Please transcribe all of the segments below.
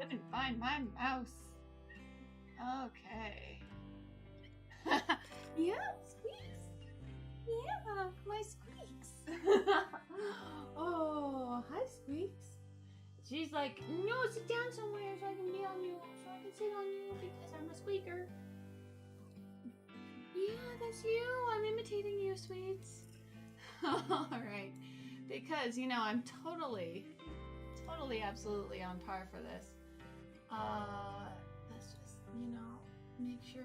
Couldn't find my mouse. Okay. Yeah, Squeaks. Yeah, my Squeaks. Oh, hi, Squeaks. She's like, no, sit down somewhere so I can be on you, so I can sit on you because I'm a squeaker. Yeah, that's you. I'm imitating you, sweets. All right, because I'm totally, absolutely on par for this. Let's just, make sure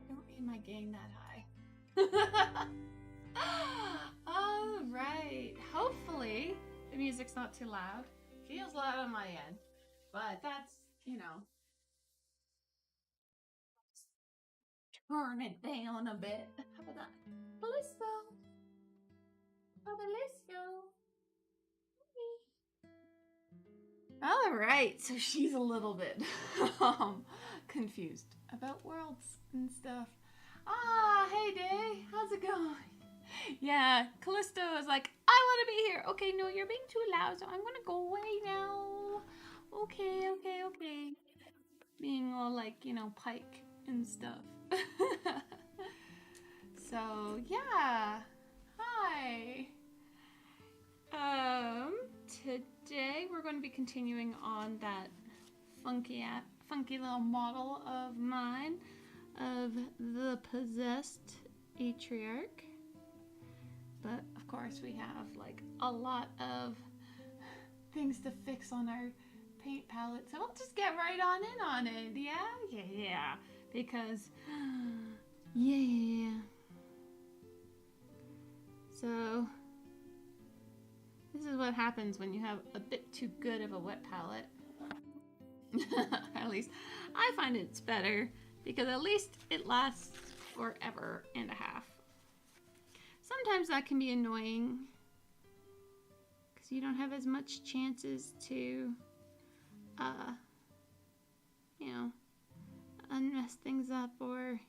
don't need my gain that high. All right. Hopefully the music's not too loud. Feels loud on my end, but that's, turn it down a bit. How about that? Bellisto. Bellisto. All right, so she's a little bit confused about worlds and stuff. Ah, hey Day, how's it going? Yeah, Callisto is like, I want to be here. Okay, no, you're being too loud, so I'm gonna go away now. Okay, okay, okay. Being all like, Pike and stuff. So, yeah. Hi. Today we're going to be continuing on that funky little model of mine of the possessed Atriarch. But of course we have like a lot of things to fix on our paint palette, so we'll just get right on it. Yeah, because yeah. So this is what happens when you have a bit too good of a wet palette. At least I find it's better because at least it lasts forever and a half. Sometimes that can be annoying because you don't have as much chances to, unmess things up, or,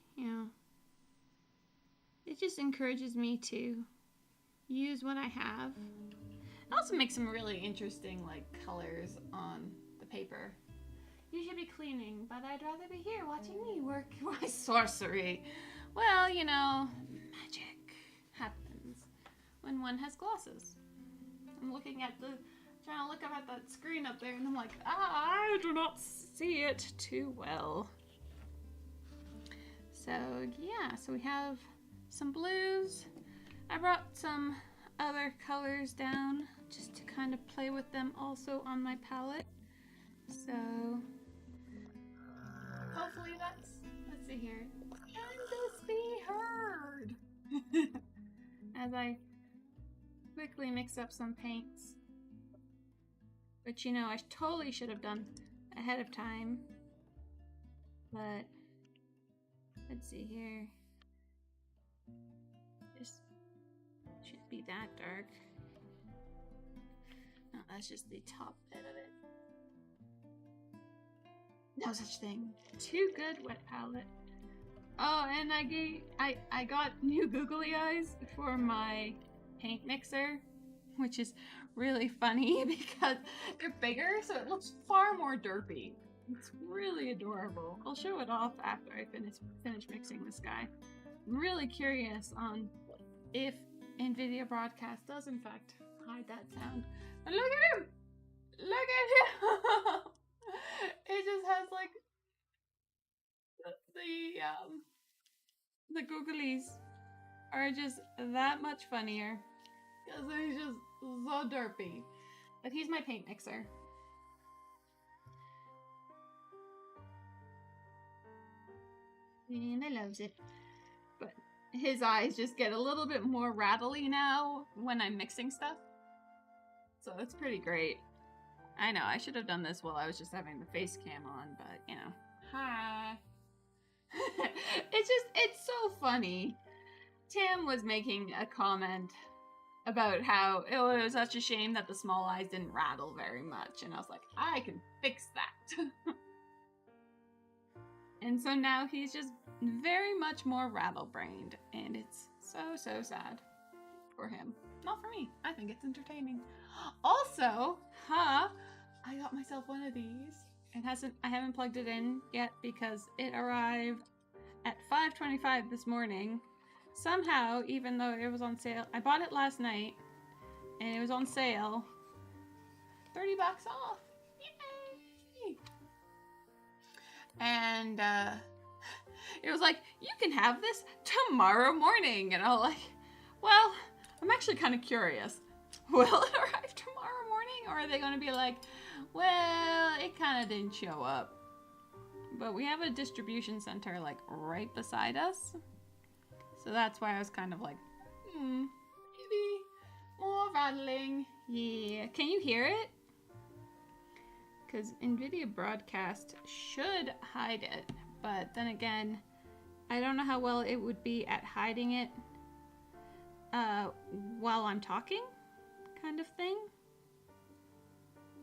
it just encourages me to use what I have. It also makes some really interesting, like, colors on the paper. You should be cleaning, but I'd rather be here watching me work my sorcery. Well, magic happens when one has glosses. I'm trying to look up at that screen up there, and I'm like, I do not see it too well. So, yeah, so we have some blues. I brought some other colors down just to kind of play with them also on my palette. So, hopefully let's see here. Can this be heard? As I quickly mix up some paints, which I totally should have done ahead of time, but let's see here. This shouldn't be that dark. No, that's just the top bit of it. No such thing. Too good wet palette. Oh, and I got new googly eyes for my paint mixer, which is really funny because they're bigger, so it looks far more derpy. It's really adorable. I'll show it off after I finish mixing this guy. I'm really curious on if NVIDIA Broadcast does in fact hide that sound. But look at him! Look at him! It just has like the googlies are just that much funnier because he's just so derpy. But he's my paint mixer. And I loves it. But his eyes just get a little bit more rattly now when I'm mixing stuff. So it's pretty great. I know, I should have done this while I was just having the face cam on, but Hi. It's so funny. Tam was making a comment about how it was such a shame that the small eyes didn't rattle very much, and I was like, I can fix that. And so now he's just very much more rattle-brained, and it's so sad for him. Not for me. I think it's entertaining. Also, I got myself one of these. I haven't plugged it in yet because it arrived at 5:25 this morning. Somehow, even though it was on sale, I bought it last night and it was on sale. $30 off. Yay! And it was like, you can have this tomorrow morning. And I was like, well, I'm actually kind of curious. Will it arrive tomorrow morning? Or are they going to be like, well, it kind of didn't show up. But we have a distribution center like right beside us. So that's why I was kind of like, maybe more rattling. Yeah. Can you hear it? Because NVIDIA Broadcast should hide it. But then again, I don't know how well it would be at hiding it while I'm talking, kind of thing.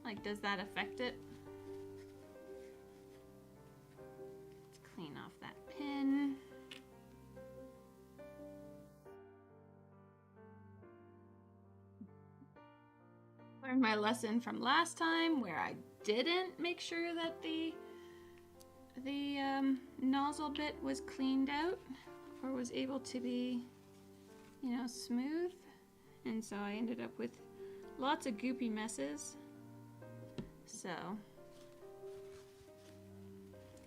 Like, does that affect it? Let's clean off that pin. Learned my lesson from last time where I didn't make sure that the nozzle bit was cleaned out or was able to be, you know, smooth. And so I ended up with lots of goopy messes. So,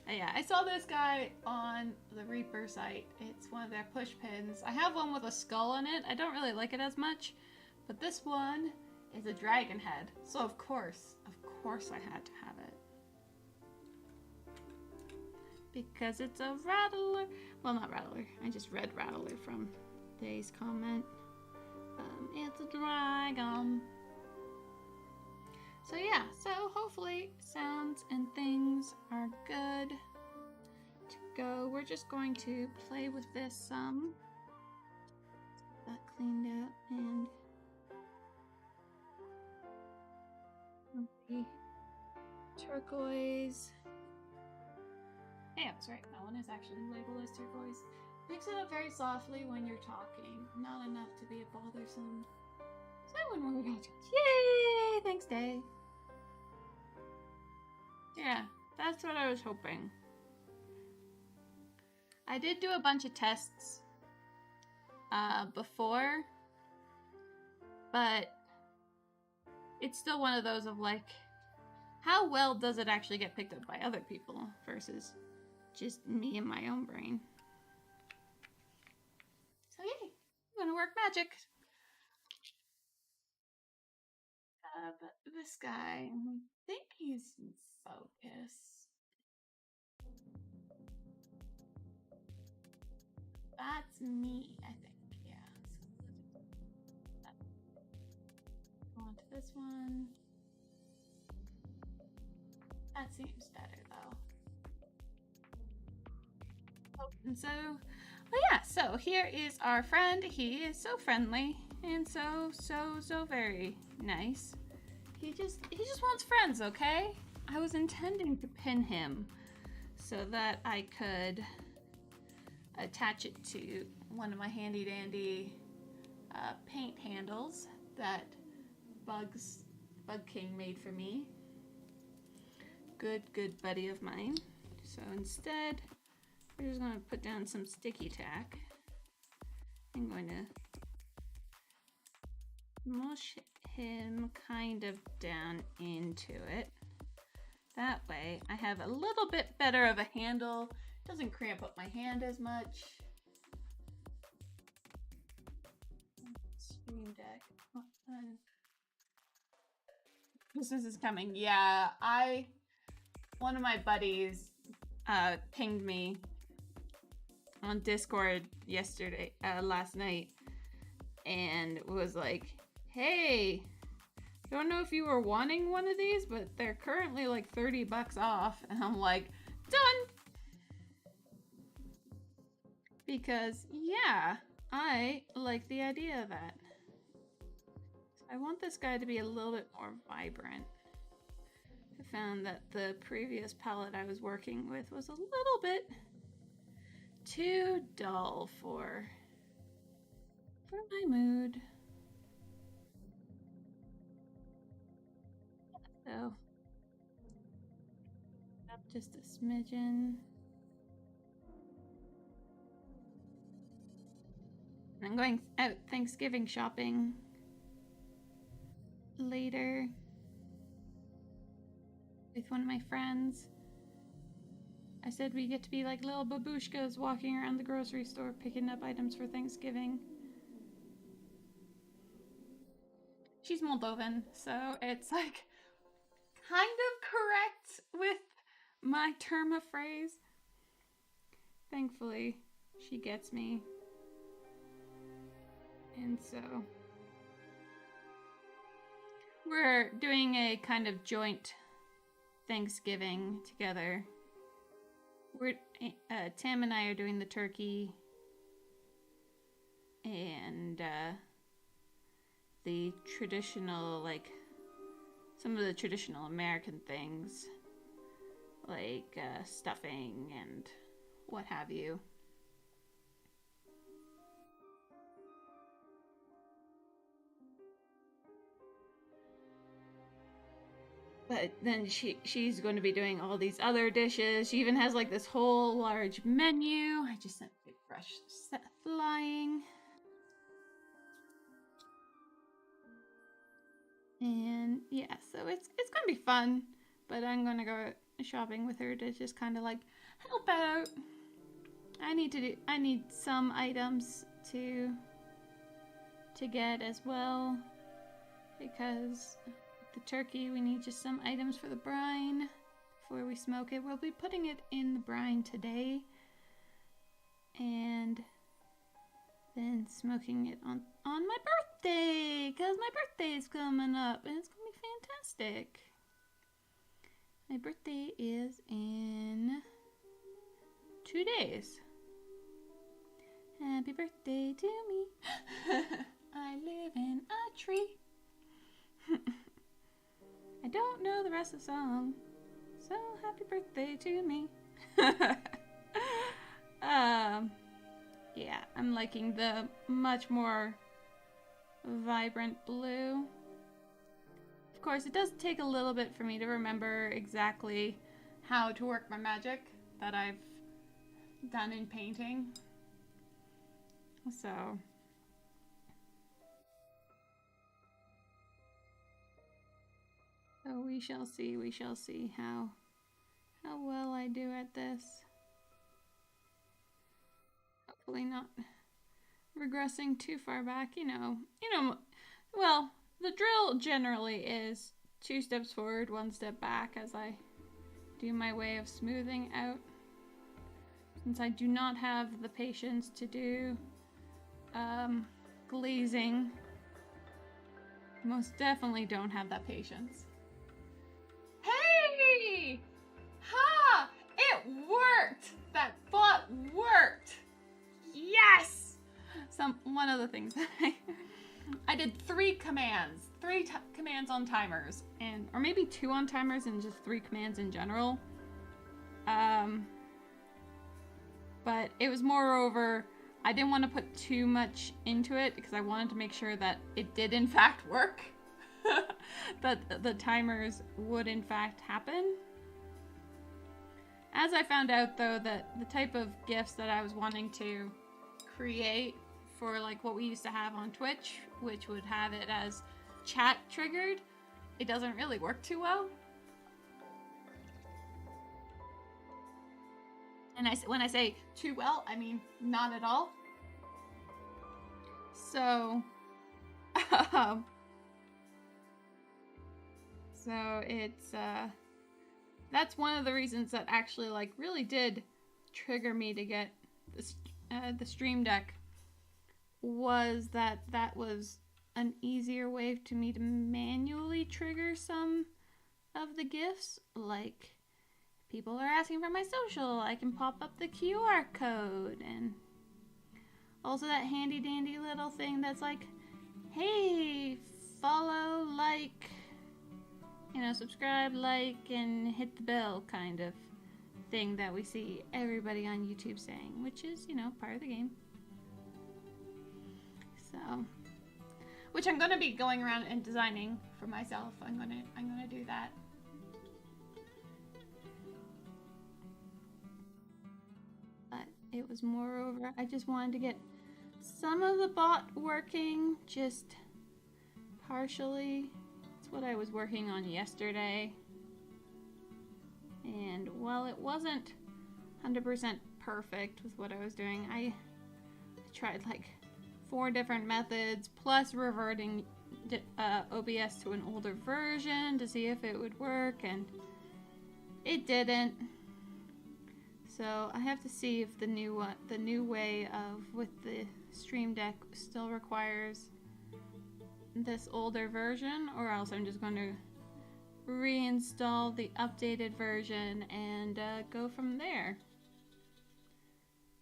yeah, I saw this guy on the Reaper site. It's one of their push pins. I have one with a skull on it. I don't really like it as much, but this one is a dragon head. So of course I had to have it. Because it's a rattler. Well, not rattler. I just read rattler from Day's comment. It's a dragon. So yeah, so hopefully sounds and things are good to go. We're just going to play with this some. Get that cleaned out and the turquoise. Yeah, that's right. That one is actually labeled as turquoise. Mix it up very softly when you're talking. Not enough to be a bothersome. So when we're going to yay! Thanks, Day. Yeah, that's what I was hoping. I did do a bunch of tests before, but it's still one of those of like, how well does it actually get picked up by other people versus just me and my own brain? So yay, I'm gonna work magic. But this guy, I think he's in focus. That's me, I think, yeah. So go on to this one. That seems better though. Oh, and so, well, yeah, so here is our friend. He is so friendly and so very nice. He just wants friends, okay? I was intending to pin him so that I could attach it to one of my handy dandy paint handles that Bug King made for me. Good buddy of mine. So instead, we're just gonna put down some sticky tack. I'm going to mush him kind of down into it. That way I have a little bit better of a handle. Doesn't cramp up my hand as much. Stream Deck. Christmas is coming. Yeah, one of my buddies pinged me on Discord last night, and was like, hey, don't know if you were wanting one of these, but they're currently like $30 off. And I'm like, done! Because, yeah, I like the idea of that. I want this guy to be a little bit more vibrant. I found that the previous palette I was working with was a little bit too dull for my mood. So Just a smidgen. I'm going out Thanksgiving shopping later with one of my friends. I said we get to be like little babushkas walking around the grocery store picking up items for Thanksgiving. She's Moldovan, so it's like kind of correct with my term of phrase. Thankfully, she gets me. And so we're doing a kind of joint Thanksgiving together. Tim and I are doing the turkey and the traditional, like some of the traditional American things, like stuffing and what have you. But then she's going to be doing all these other dishes. She even has like this whole large menu. I just sent Big Fresh set flying. And yeah, so it's gonna be fun. But I'm gonna go shopping with her to just kind of like help out. I need some items to get as well, because the turkey, we need just some items for the brine before we smoke it. We'll be putting it in the brine today and then smoking it on my birthday, because my birthday is coming up and it's gonna be fantastic. My birthday is in 2 days. Happy birthday to me. I live in a tree. I don't know the rest of the song, so happy birthday to me. Yeah, I'm liking the much more vibrant blue. Of course, it does take a little bit for me to remember exactly how to work my magic that I've done in painting. So we shall see how well I do at this. Hopefully not regressing too far back, well, the drill generally is 2 steps forward, 1 step back as I do my way of smoothing out. Since I do not have the patience to do glazing, most definitely don't have that patience. Hey! Ha! It worked! That bot worked! Yes! One of the things that I did 3 commands. 3 commands on timers, or maybe 2 on timers and just 3 commands in general. But it was moreover, I didn't want to put too much into it because I wanted to make sure that it did in fact work. That the timers would in fact happen. As I found out though, that the type of gifts that I was wanting to create for like what we used to have on Twitch, which would have it as chat triggered, it doesn't really work too well. And when I say too well, I mean not at all. So, it's that's one of the reasons that actually like really did trigger me to get the Stream Deck, was that was an easier way to me to manually trigger some of the gifts. Like, people are asking for my social, I can pop up the QR code, and also that handy dandy little thing that's like, hey, follow, like, subscribe, like, and hit the bell kind of thing that we see everybody on YouTube saying, which is, part of the game. So, which I'm gonna be going around and designing for myself. I'm gonna do that. it was moreover, I just wanted to get some of the bot working, just partially. That's what I was working on yesterday. And while it wasn't 100% perfect with what I was doing, I tried like 4 different methods, plus reverting OBS to an older version to see if it would work, and it didn't. So I have to see if the new way of with the Stream Deck still requires this older version, or else I'm just going to reinstall the updated version and go from there.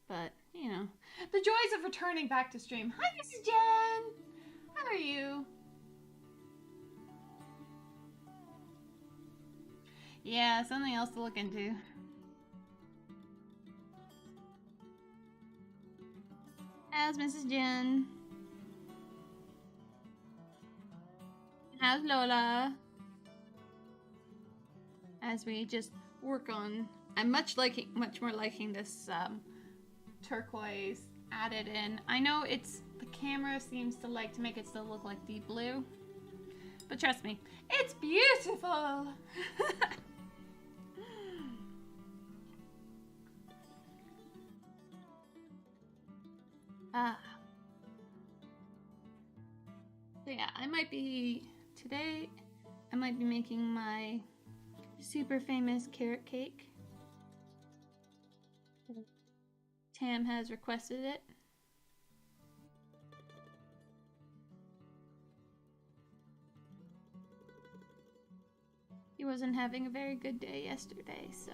But, you know, the joys of returning back to stream. Hi, Mrs. Jen! How are you? Yeah, something else to look into. How's Mrs. Jen? How's Lola? As we just work on, I'm much more liking this turquoise added in. I know the camera seems to like to make it still look like deep blue, but trust me, it's beautiful. So yeah, I might be making my super famous carrot cake. Tam has requested it. He wasn't having a very good day yesterday, so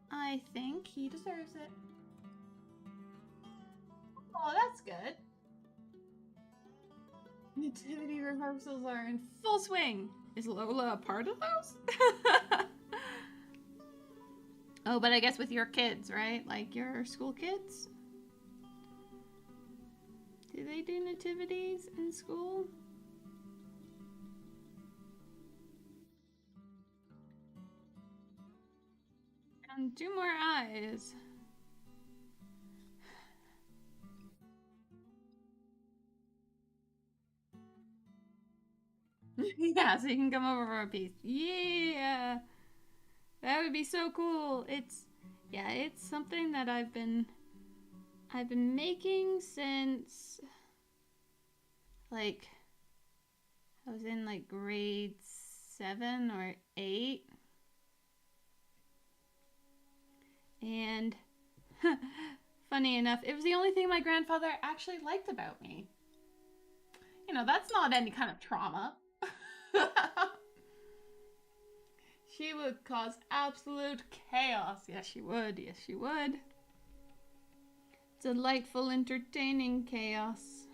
I think he deserves it. Oh, that's good. Nativity rehearsals are in full swing. Is Lola a part of those? Oh, but I guess with your kids, right? Like your school kids? Do they do nativities in school? And 2 more eyes. Yeah, so you can come over for a piece. Yeah, that would be so cool. It's something that I've been making since like I was in like grade 7 or 8, and funny enough, it was the only thing my grandfather actually liked about me. You know, that's not any kind of trauma. She would cause absolute chaos. Yes, she would. Yes, she would. Delightful, entertaining chaos.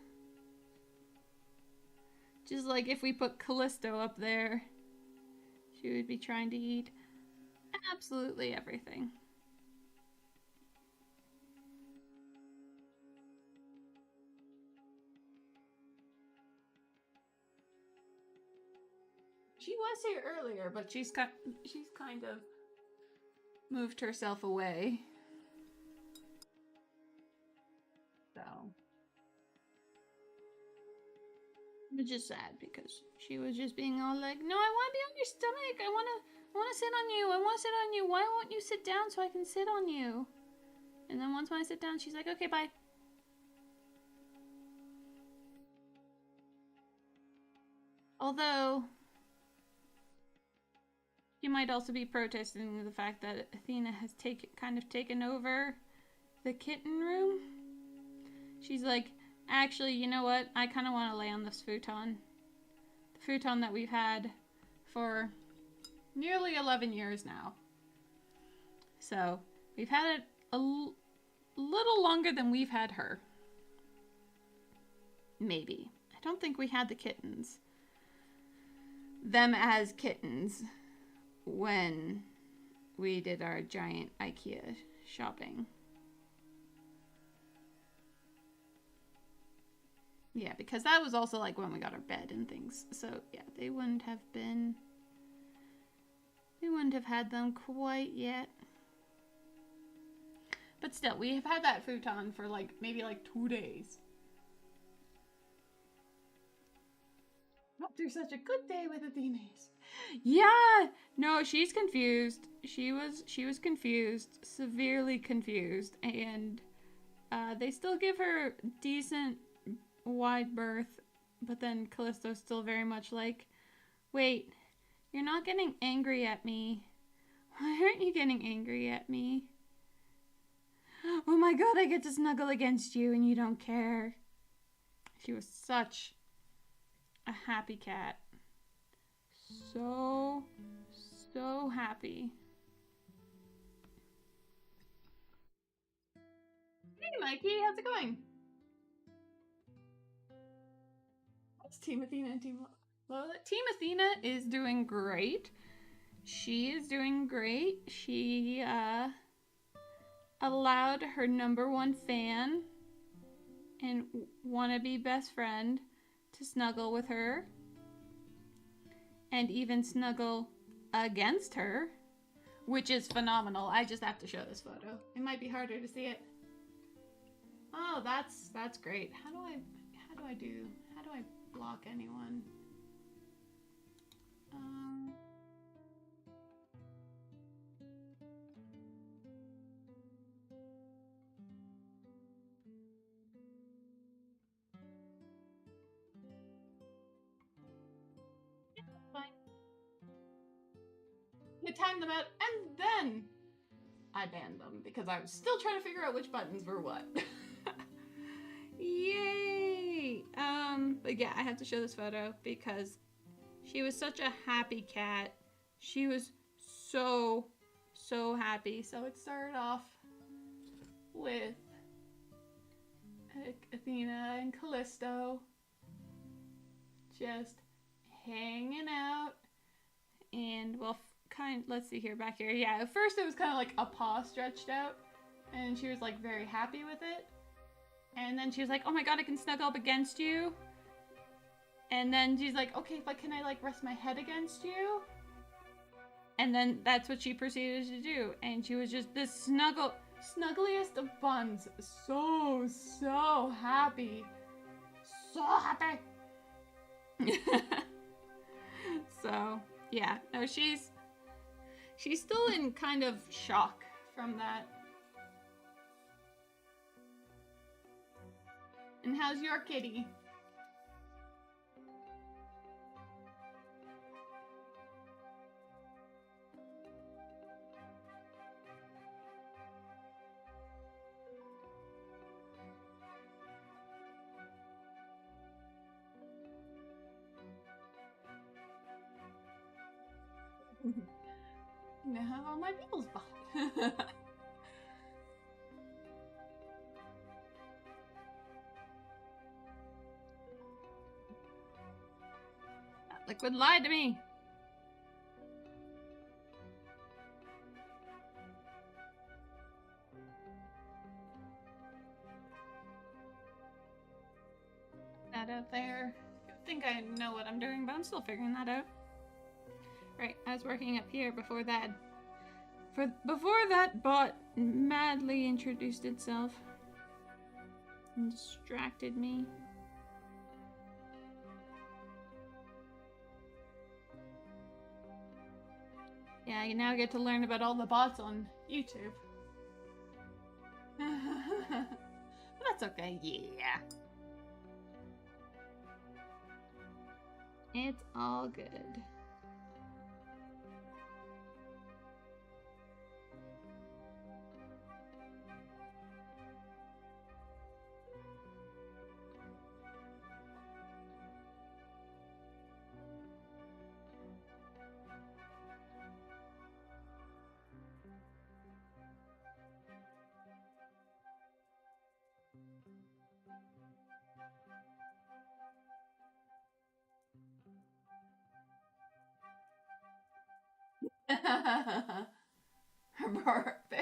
Just like if we put Callisto up there, she would be trying to eat absolutely everything. She was here earlier, but she's kind of moved herself away. So, which is sad because she was just being all like, "No, I want to be on your stomach. I want to sit on you. I want to sit on you. Why won't you sit down so I can sit on you?" And then once when I sit down, she's like, "Okay, bye." Although you might also be protesting the fact that Athena has kind of taken over the kitten room. She's like, actually, you know what? I kind of want to lay on this futon. The futon that we've had for nearly 11 years now. So, we've had it a little longer than we've had her. Maybe. I don't think we had the kittens. Them as kittens. When we did our giant IKEA shopping. Yeah, because that was also like when we got our bed and things. So yeah, they wouldn't have had them quite yet. But still, we have had that futon for like maybe like 2 days. Not through such a good day with Athenes. Yeah, no, she's confused. She was confused, severely confused, and they still give her decent wide berth, but then Callisto's still very much like, wait, you're not getting angry at me. Why aren't you getting angry at me? Oh my god, I get to snuggle against you and you don't care. She was such a happy cat. So happy. Hey Mikey, how's it going? It's Team Athena and Team Lola. Team Athena is doing great. She is doing great. She allowed her #1 fan and wannabe best friend to snuggle with her and even snuggle against her, which is phenomenal. I just have to show this photo. It might be harder to see it. Oh, that's great. How do I block anyone? Yeah, fine. You timed them out, and then I banned them because I was still trying to figure out which buttons were what. Yay! But yeah, I have to show this photo because she was such a happy cat. She was so happy. So it started off with Athena and Callisto just hanging out, and well, let's see here, back here. Yeah, at first it was kind of like a paw stretched out, and she was like very happy with it. And then she was like, oh my god, I can snuggle up against you. And then she's like, okay, but can I like rest my head against you? And then that's what she proceeded to do. And she was just this snuggliest of buns. So happy. So happy. So, yeah. No, she's still in kind of shock from that. And how's your kitty? Now I have all my peoples back. That liquid lied to me. That out there. I think I know what I'm doing, but I'm still figuring that out. Right, I was working up here before that. Before that bot madly introduced itself and distracted me. Yeah, you now get to learn about all the bots on YouTube. That's okay, yeah. It's all good.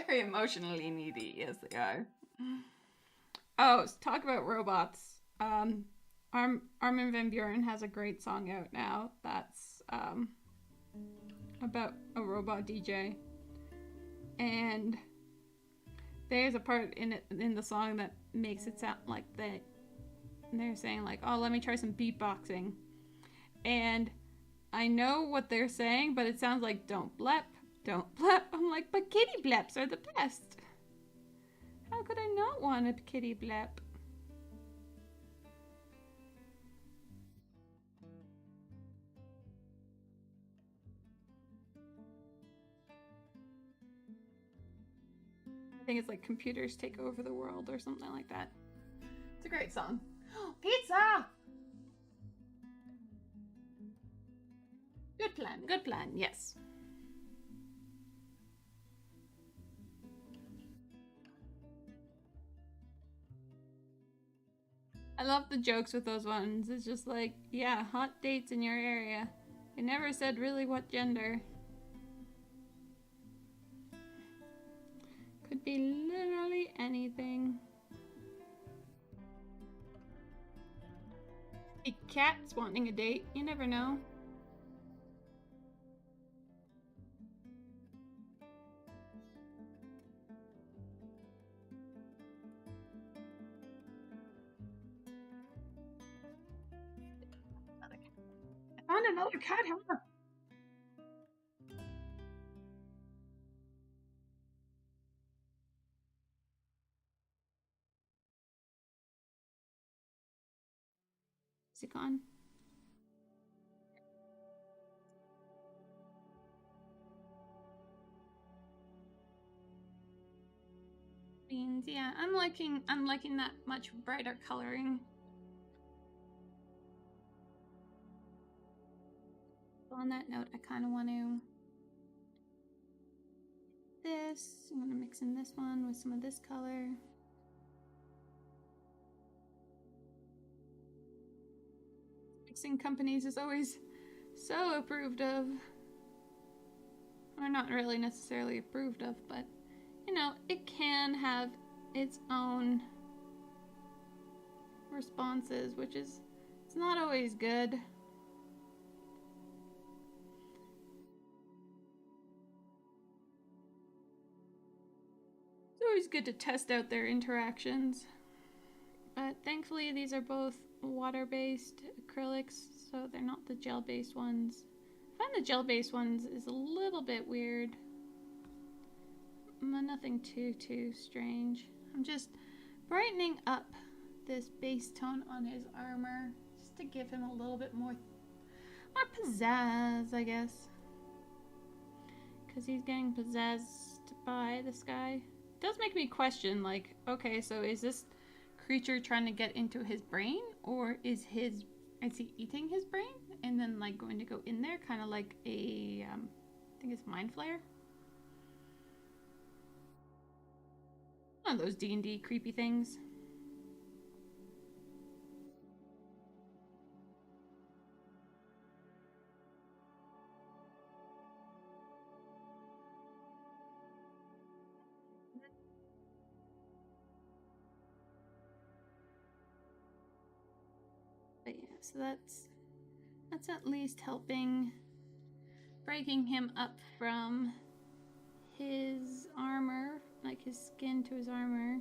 Very emotionally needy, yes they are. Oh, talk about robots. Armin van Buuren has a great song out now that's about a robot DJ. And There's a part in it in the song that makes it sound like they're saying like, "Oh, let me try some beatboxing," and I know what they're saying, but it sounds like "don't blep, don't blep." I'm like, but kitty bleps are the best. How could I not want a kitty blep? I think it's like computers take over the world or something like that. It's a great song. Pizza! Good plan, yes. I love the jokes with those ones. It's just like, yeah, hot dates in your area. They never said really what gender. Could be literally anything. A cat's wanting a date. You never know. I found another cat, huh? Is it gone? Beans, yeah. I'm liking that much brighter coloring. So on that note, I kind of want to this. I'm gonna mix in this one with some of this color. Mixing companies is always so approved of. Or not really necessarily approved of, but you know, it can have its own responses, which is it's not always good. It's always good to test out their interactions. But thankfully these are both water-based acrylics, so they're not the gel-based ones. I find the gel-based ones is a little bit weird. Nothing too strange. I'm just brightening up this base tone on his armor just to give him a little bit more pizzazz, I guess. Because he's getting possessed by this guy. It does make me question, like, okay, so is this creature trying to get into his brain, or is he eating his brain and then like going to go in there, kind of like a I think it's mind flare. One of those D&D creepy things. But yeah, so that's at least helping breaking him up from his armor, like his skin to his armor.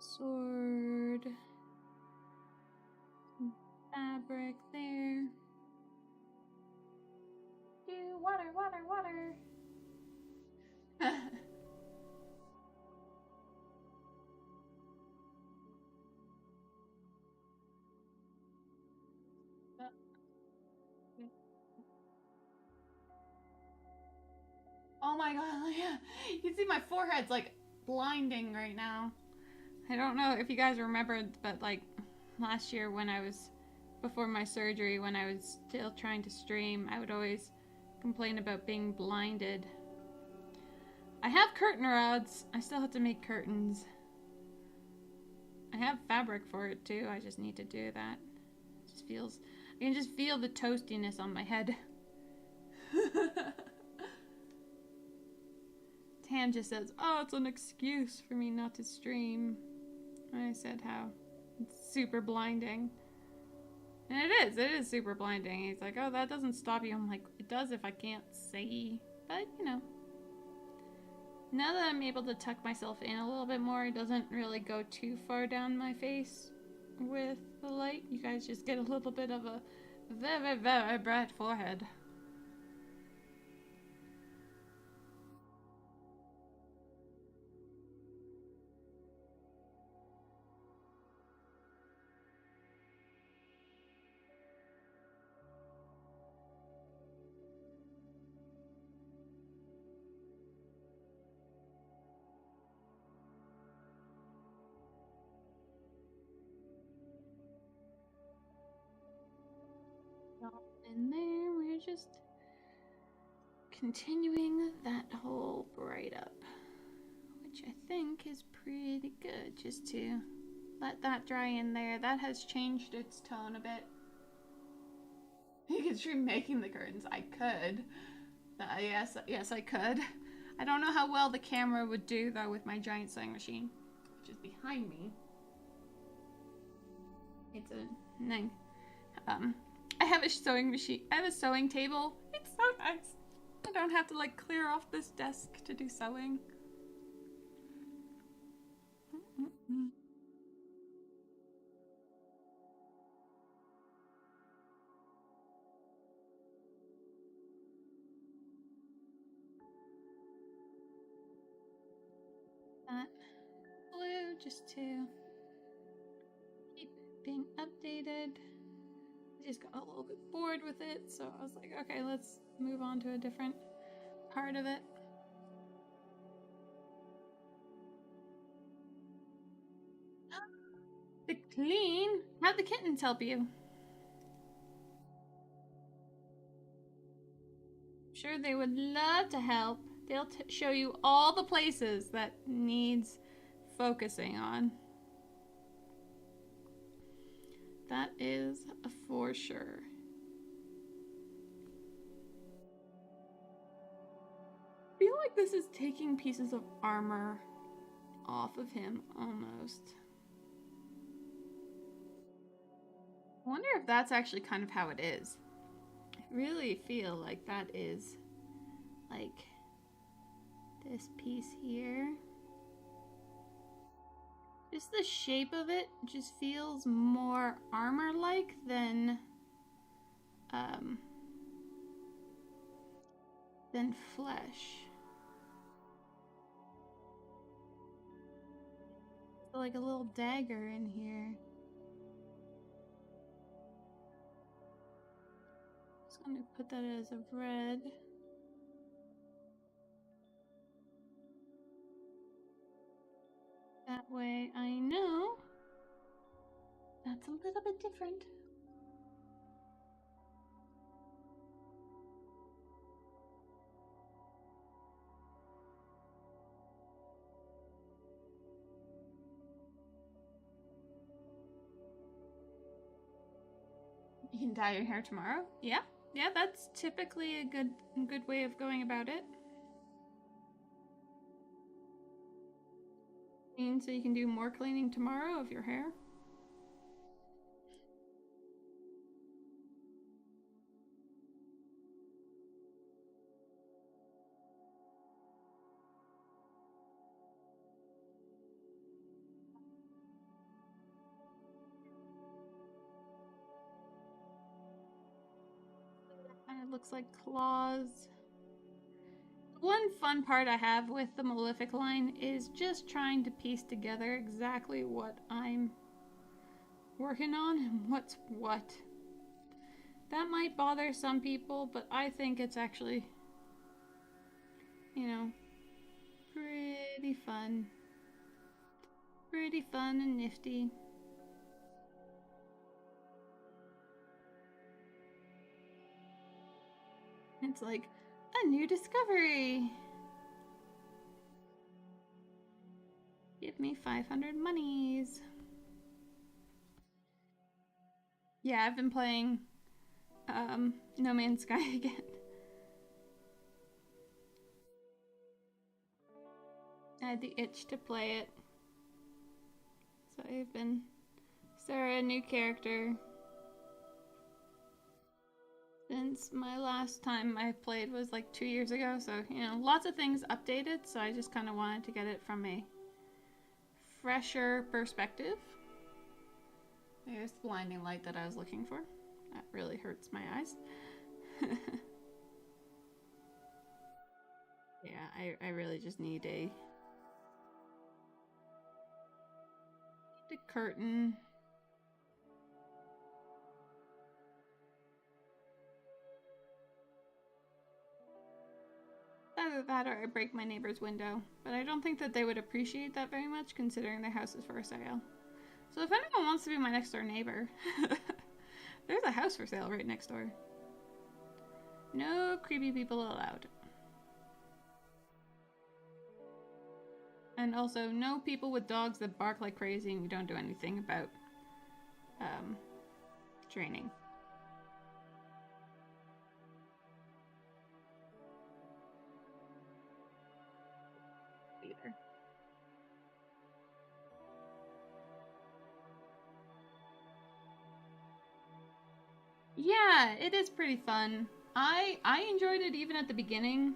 Sword. Some fabric there. Water. Oh my god, yeah. You can see my forehead's like blinding right now. I don't know if you guys remembered, but like last year when I was before my surgery, when I was still trying to stream, I would always complain about being blinded. I have curtain rods. I still have to make curtains. I have fabric for it too. I just need to do that. It just feels I can just feel the toastiness on my head. Tan just says, "Oh, it's an excuse for me not to stream." I said how it's super blinding. And it is super blinding. He's like, "Oh, that doesn't stop you." I'm like, "It does if I can't see." But, you know, now that I'm able to tuck myself in a little bit more, it doesn't really go too far down my face with the light. You guys just get a little bit of a very, very bright forehead. In there, we're just continuing that whole bright up, which I think is pretty good. Just to let that dry in there. That has changed its tone a bit. You could stream making the curtains. I could. Yes, I could. I don't know how well the camera would do though with my giant sewing machine, which is behind me. It's a thing. I have a sewing machine. I have a sewing table. It's so nice. I don't have to like clear off this desk to do sewing. That blue just to keep being updated. I just got a little bit bored with it, so I was like, okay, let's move on to a different part of it. The clean? How'd the kittens help you? I'm sure they would love to help. They'll show you all the places that needs focusing on. That is for sure. I feel like this is taking pieces of armor off of him almost. I wonder if that's actually kind of how it is. I really feel like that is like this piece here. Just the shape of it just feels more armor-like than flesh. So like a little dagger in here. Just gonna put that as a red. That way I know that's a little bit different. You can dye your hair tomorrow? Yeah. Yeah, that's typically a good way of going about it. And so you can do more cleaning tomorrow of your hair. And it looks like claws. One fun part I have with the Malefic line is just trying to piece together exactly what I'm working on and what's what. That might bother some people, but I think it's actually, you know, pretty fun. Pretty fun and nifty. It's like a new discovery. Give me 500 monies. Yeah, I've been playing No Man's Sky again. I had the itch to play it. So I've been Sarah, a new character. since my last time I played was like 2 years ago, so you know, lots of things updated, so I just kind of wanted to get it from a fresher perspective. There's the blinding light that I was looking for. That really hurts my eyes. Yeah, I really just need a curtain. Either that or I break my neighbor's window. But I don't think that they would appreciate that very much considering their house is for sale. So if anyone wants to be my next door neighbor, there's a house for sale right next door. No creepy people allowed. And also no people with dogs that bark like crazy and you don't do anything about training. Either. Yeah, it is pretty fun. I enjoyed it even at the beginning.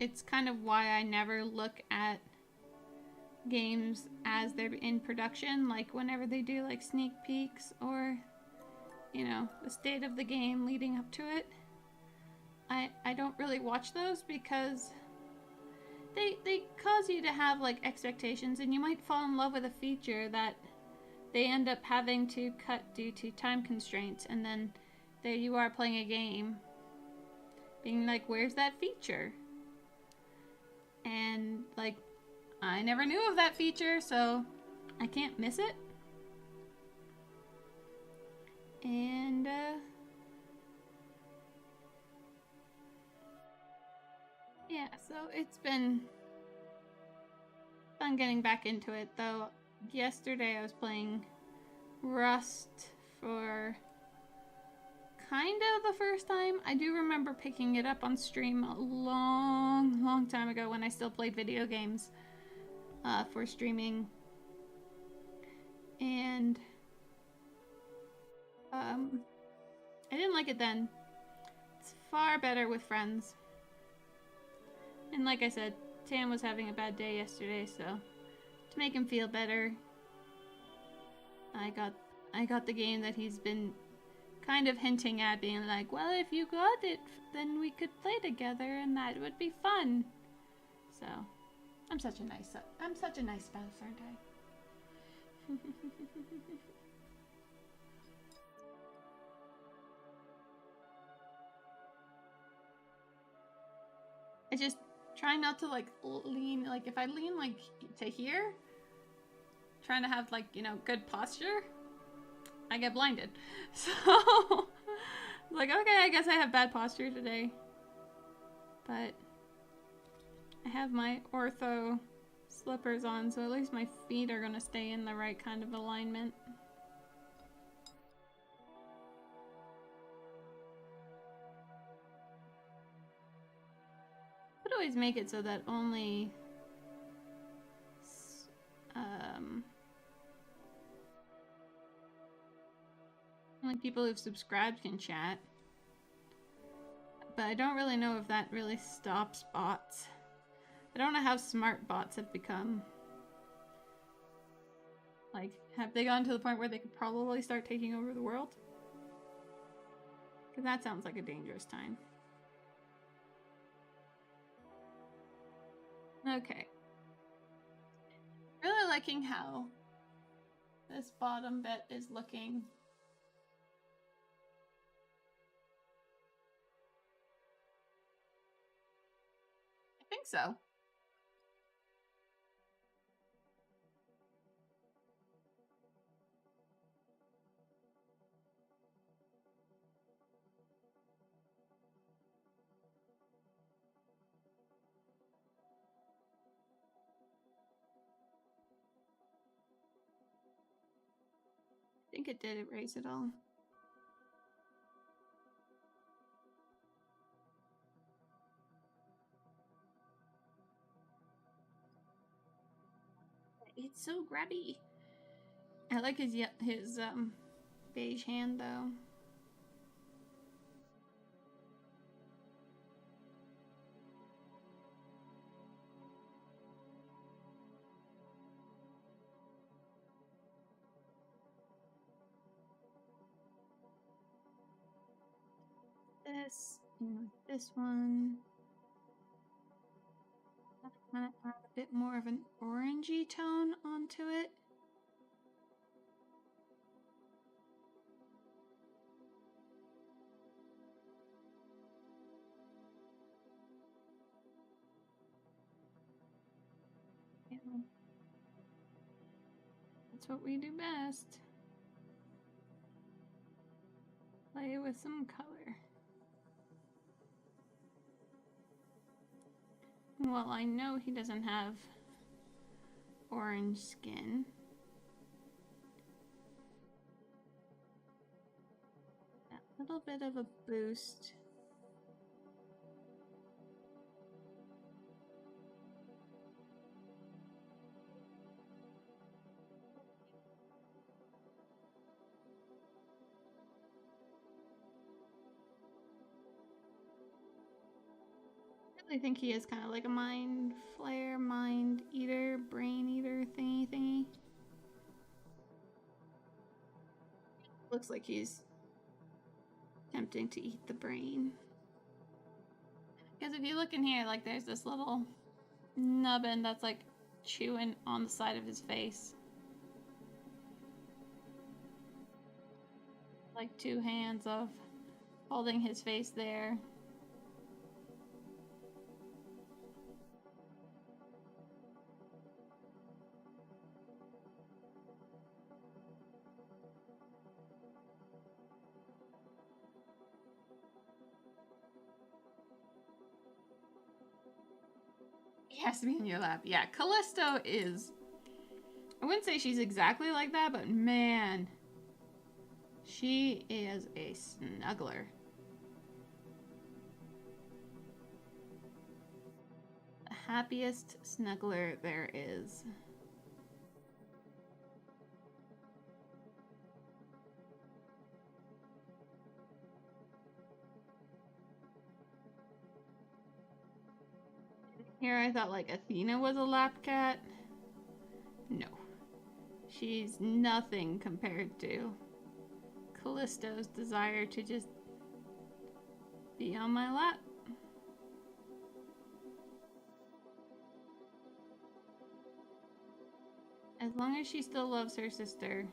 It's kind of why I never look at games as they're in production, like whenever they do like sneak peeks or, you know, the state of the game leading up to it. I don't really watch those because they cause you to have like expectations, and you might fall in love with a feature that they end up having to cut due to time constraints, and then there you are playing a game being like, where's that feature? And like, I never knew of that feature, so I can't miss it. And yeah, so it's been fun getting back into it, though yesterday I was playing Rust for kind of the first time. I do remember picking it up on stream a long time ago when I still played video games for streaming. And I didn't like it then. It's far better with friends. And like I said, Tam was having a bad day yesterday, so to make him feel better, I got the game that he's been kind of hinting at, being like, well, if you got it, then we could play together and that would be fun. So, I'm such a nice spouse, aren't I? I just try not to like lean, like if I lean like to here, trying to have like, you know, good posture, I get blinded. So, like, okay, I guess I have bad posture today. But I have my ortho slippers on, so at least my feet are gonna stay in the right kind of alignment. I'd always make it so that only people who've subscribed can chat. But I don't really know if that really stops bots. I don't know how smart bots have become. Like, have they gotten to the point where they could probably start taking over the world? Because that sounds like a dangerous time. Okay. Really liking how this bottom bit is looking. I think so. I think it did erase it all. It's so grabby. I like his beige hand though. This and with this one, I'm gonna add a bit more of an orangey tone onto it. Yeah. That's what we do best. Play with some color. Well, I know he doesn't have orange skin. That little bit of a boost. I think he is kind of like a mind flare, mind eater, brain eater thingy. Looks like he's tempting to eat the brain. Because if you look in here, like there's this little nubbin that's like chewing on the side of his face. Like two hands of holding his face there. He has to be in your lap. Yeah, Callisto is... I wouldn't say she's exactly like that, but man, she is a snuggler. The happiest snuggler there is. Here I thought like Athena was a lap cat. No. She's nothing compared to Callisto's desire to just be on my lap. As long as she still loves her sister,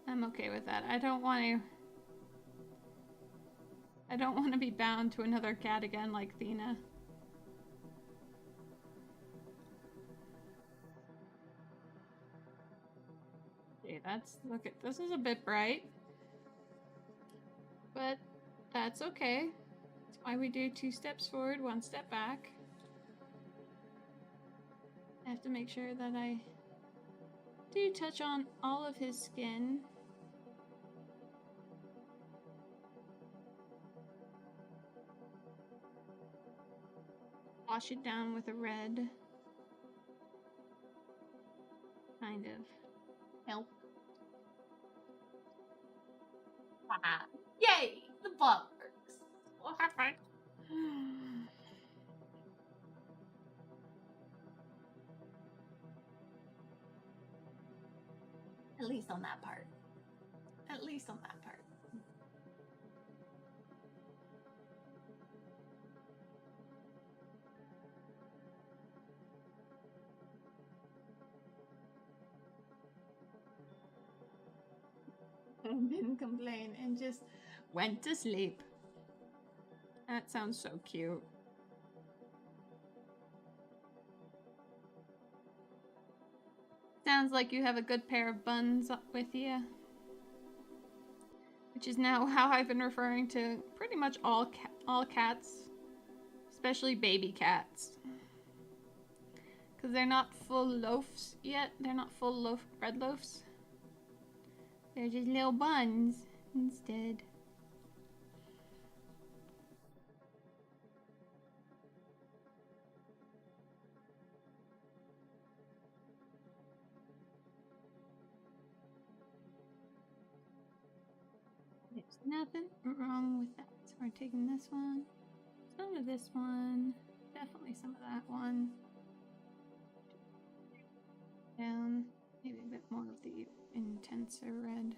I'm okay with that. I don't want to be bound to another cat again like Athena. Okay, look at this is a bit bright. But that's okay. That's why we do 2 steps forward, 1 step back. I have to make sure that I do touch on all of his skin. Wash it down with a red. Kind of help. Yay! The bug works. What happened? At least on that part. At least on that part. And didn't complain and just went to sleep. That sounds so cute. Sounds like you have a good pair of buns with you. Which is now how I've been referring to pretty much all cats. Especially baby cats. Because they're not full loaves yet. They're not full bread loaves. They're just little buns instead. Nothing wrong with that. So we're taking this one, some of this one, definitely some of that one. Down, maybe a bit more of the intenser red.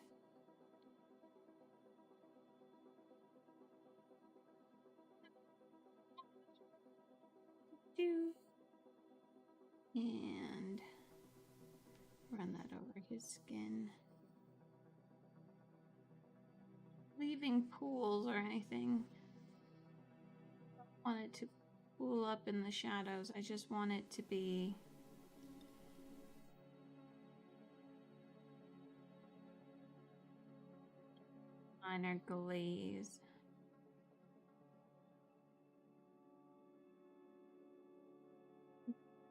And run that over his skin. Leaving pools or anything. I don't want it to pool up in the shadows. I just want it to be minor glaze.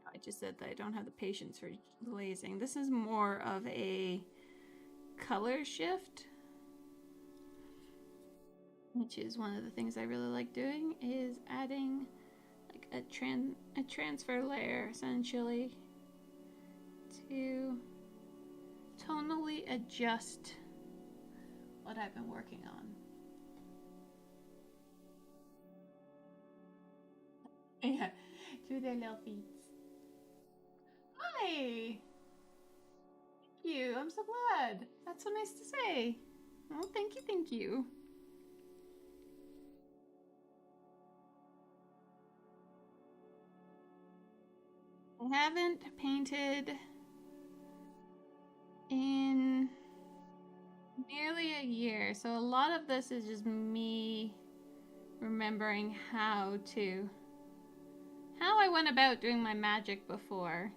I just said that I don't have the patience for glazing. This is more of a color shift, which is one of the things I really like doing, is adding like a transfer layer essentially to tonally adjust what I've been working on. Yeah, do their little feet. Hi! Thank you, I'm so glad. That's so nice to say. Oh, thank you, thank you. I haven't painted in nearly a year, so a lot of this is just me remembering how I went about doing my magic before.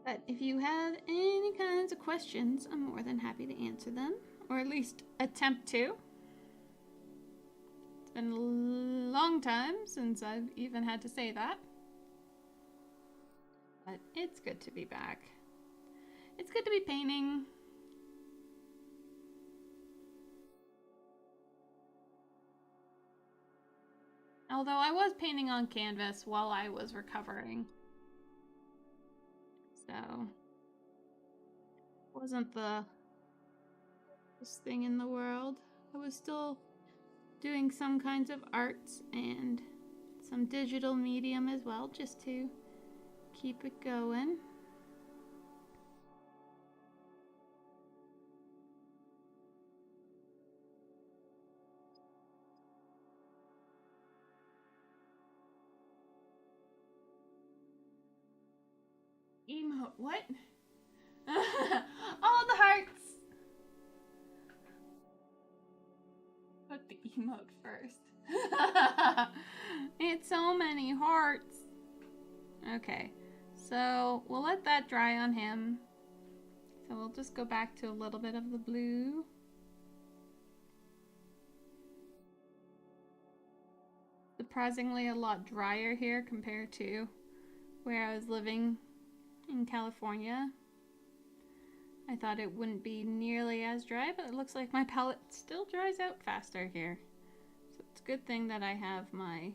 But if you have any kinds of questions, I'm more than happy to answer them, or at least attempt to. It's been a long time since I've even had to say that. But it's good to be back. It's good to be painting. Although I was painting on canvas while I was recovering. So, it wasn't the best thing in the world. I was still doing some kinds of arts and some digital medium as well, just to keep it going. Emote, what? All the hearts! Put the emote first. It's so many hearts. Okay, so we'll let that dry on him. So we'll just go back to a little bit of the blue. Surprisingly a lot drier here compared to where I was living in California. I thought it wouldn't be nearly as dry, but it looks like my palette still dries out faster here. So it's a good thing that I have my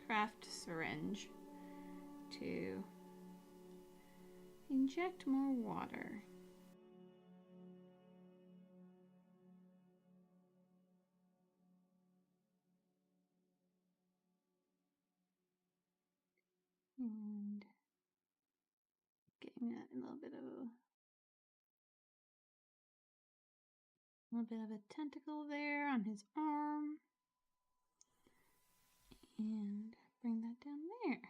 craft syringe to inject more water. And getting that a little bit of a tentacle there on his arm. And bring that down there.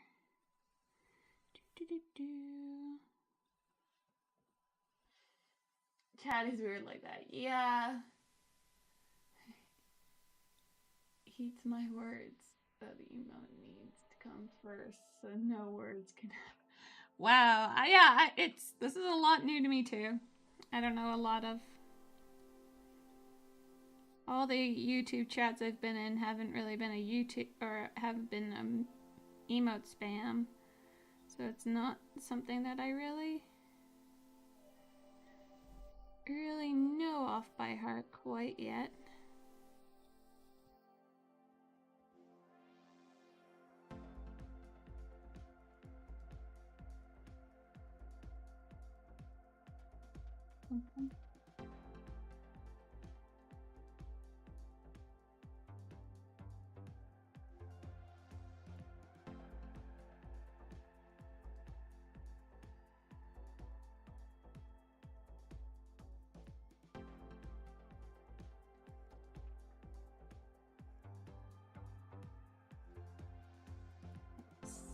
Chat is weird like that. Yeah. Eats my words. The emote needs to come first, so no words can happen. Wow. This is a lot new to me too. I don't know a lot of all the YouTube chats I've been in haven't really been a YouTube or have been emote spam. So it's not something that I really really know off by heart quite yet.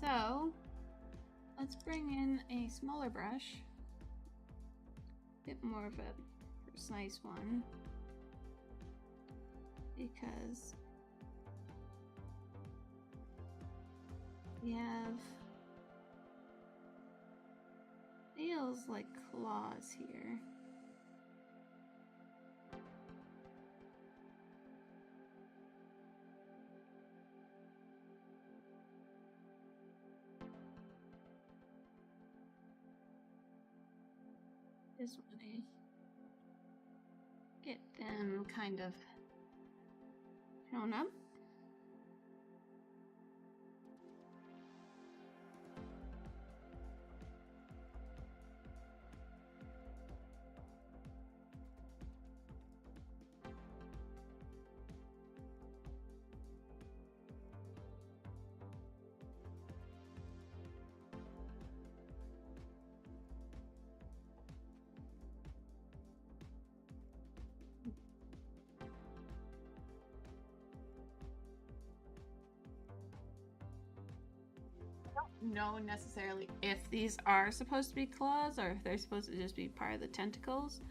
So let's bring in a smaller brush, a bit more of a precise one, because we have feels like claws here. Just want to get them kind of shown up. Know necessarily if these are supposed to be claws or if they're supposed to just be part of the tentacles,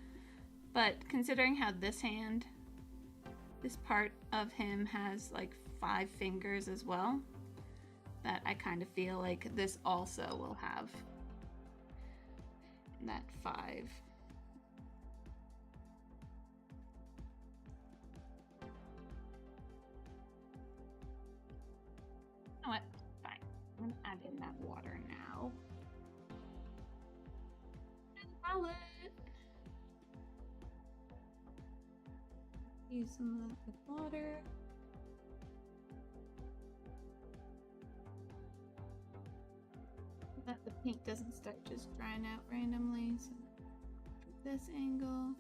but considering how this part of him has like 5 fingers as well, that I kind of feel like this also will have that 5. You know what? I'm gonna add in that water now. And palette. Use some of the water. So that the paint doesn't start just drying out randomly. So this angle.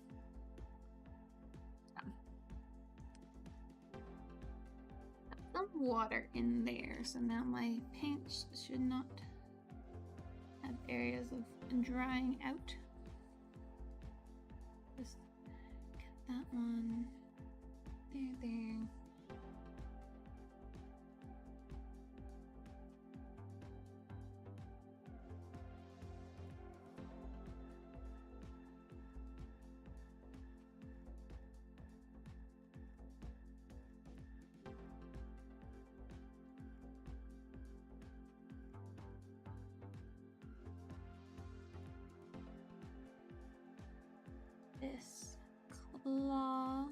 Some water in there, so now my paint should not have areas of drying out. Just get that one there. This claw,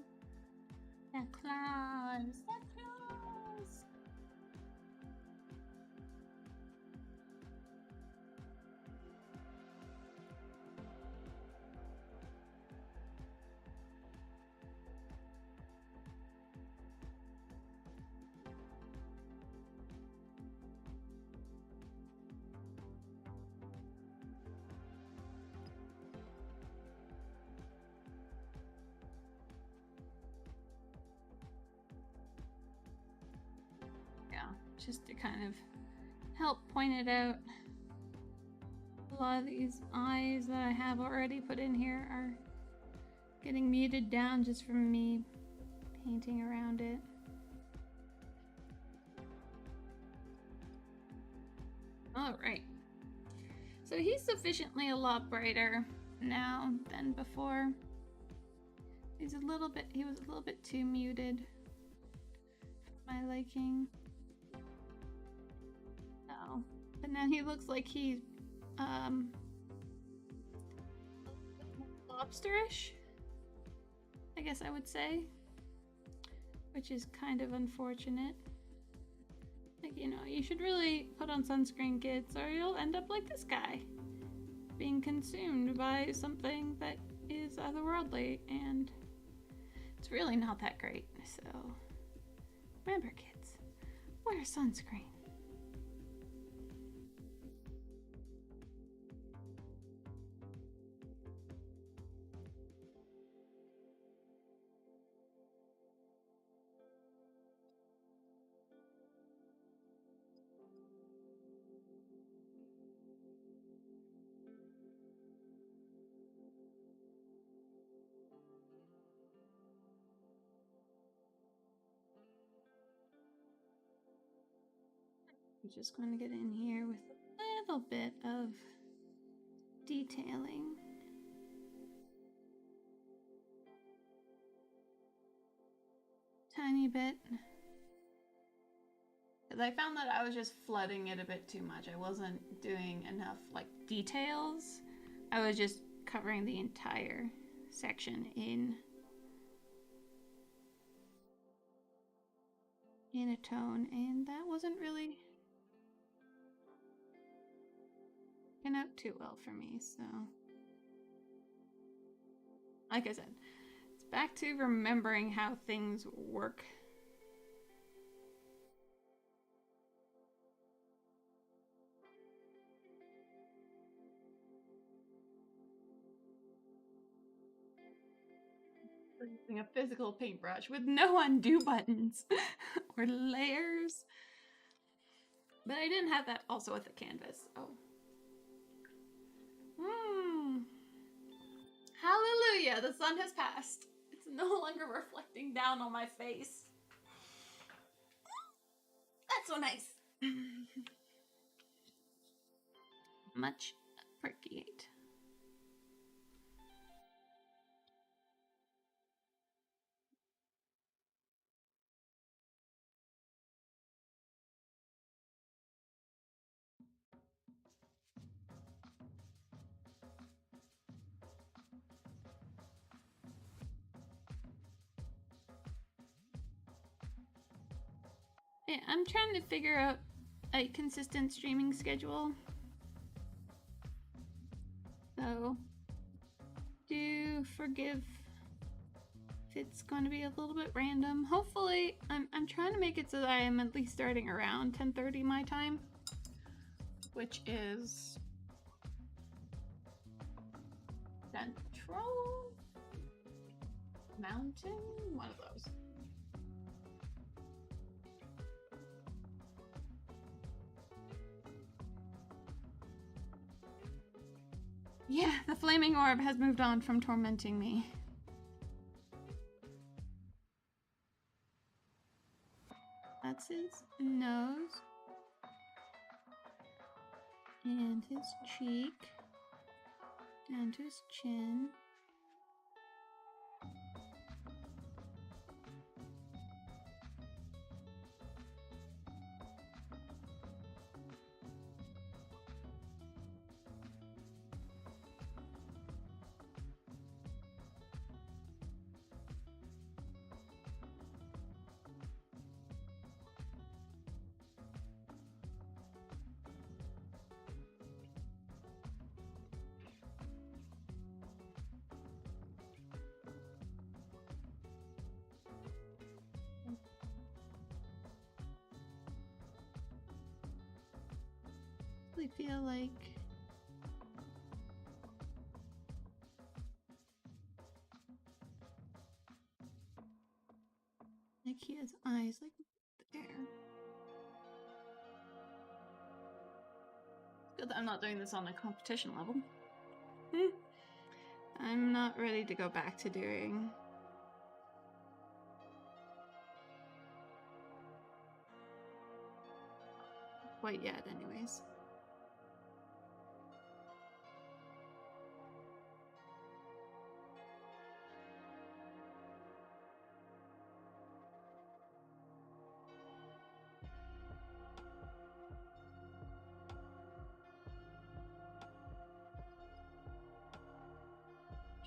the claws. Just to kind of help point it out. A lot of these eyes that I have already put in here are getting muted down just from me painting around it. Alright. So he's sufficiently a lot brighter now than before. He was a little bit too muted for my liking. And then he looks like he's lobsterish, I guess I would say, which is kind of unfortunate. Like, you know, you should really put on sunscreen, kids, or you'll end up like this guy, being consumed by something that is otherworldly, and it's really not that great. So remember, kids, wear sunscreen. I'm just going to get in here with a little bit of detailing. Tiny bit. Because I found that I was just flooding it a bit too much. I wasn't doing enough like details. I was just covering the entire section in a tone, and that wasn't really working out too well for me. So like I said, it's back to remembering how things work. Using a physical paintbrush with no undo buttons or layers. But I didn't have that also with the canvas. Oh. Hallelujah, the sun has passed. It's no longer reflecting down on my face. That's so nice. Much appreciate. Yeah, I'm trying to figure out a consistent streaming schedule. So, do forgive if it's going to be a little bit random. Hopefully, I'm trying to make it so that I am at least starting around 10:30 my time, which is Central Mountain, one of those. Yeah, the flaming orb has moved on from tormenting me. That's his nose. And his cheek. Down to his chin. I feel like he has eyes like there. Good that I'm not doing this on a competition level. I'm not ready to go back to doing quite yet anyways.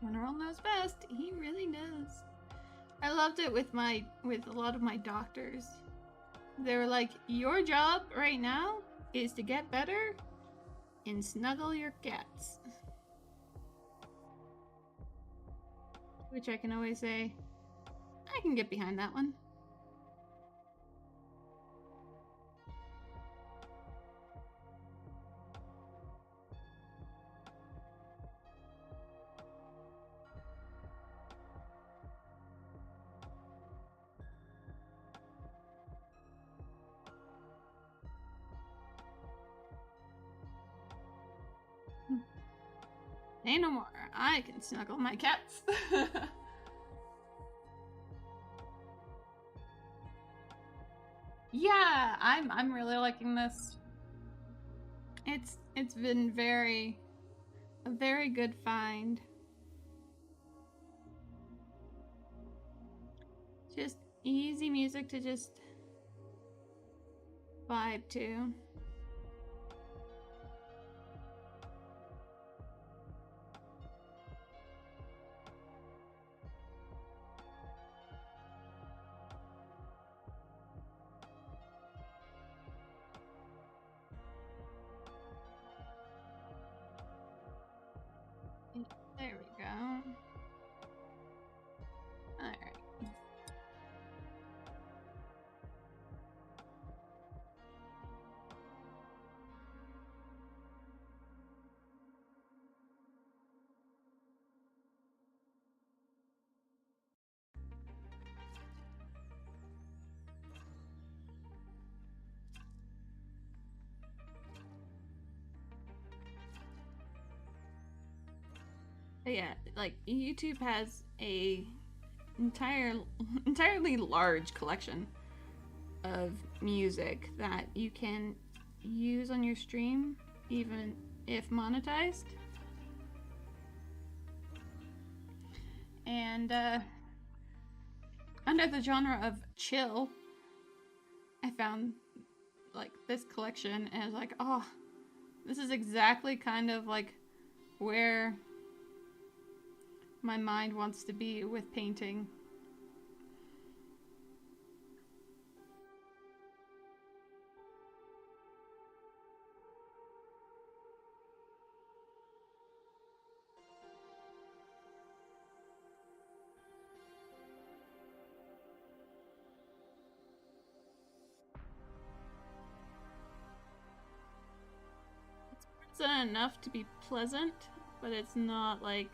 General knows best. He really does. I loved it with a lot of my doctors. They were like, your job right now is to get better and snuggle your cats. which I can always say, I can get behind that one. Ain't no more. I can snuggle my cats. Yeah, I'm really liking this. It's been a very good find. Just easy music to just vibe to. There we go. Alright. But yeah, like YouTube has a entirely large collection of music that you can use on your stream, even if monetized. And under the genre of chill, I found like this collection, and I was like, oh, this is exactly kind of like where my mind wants to be with painting. It's enough to be pleasant, but it's not like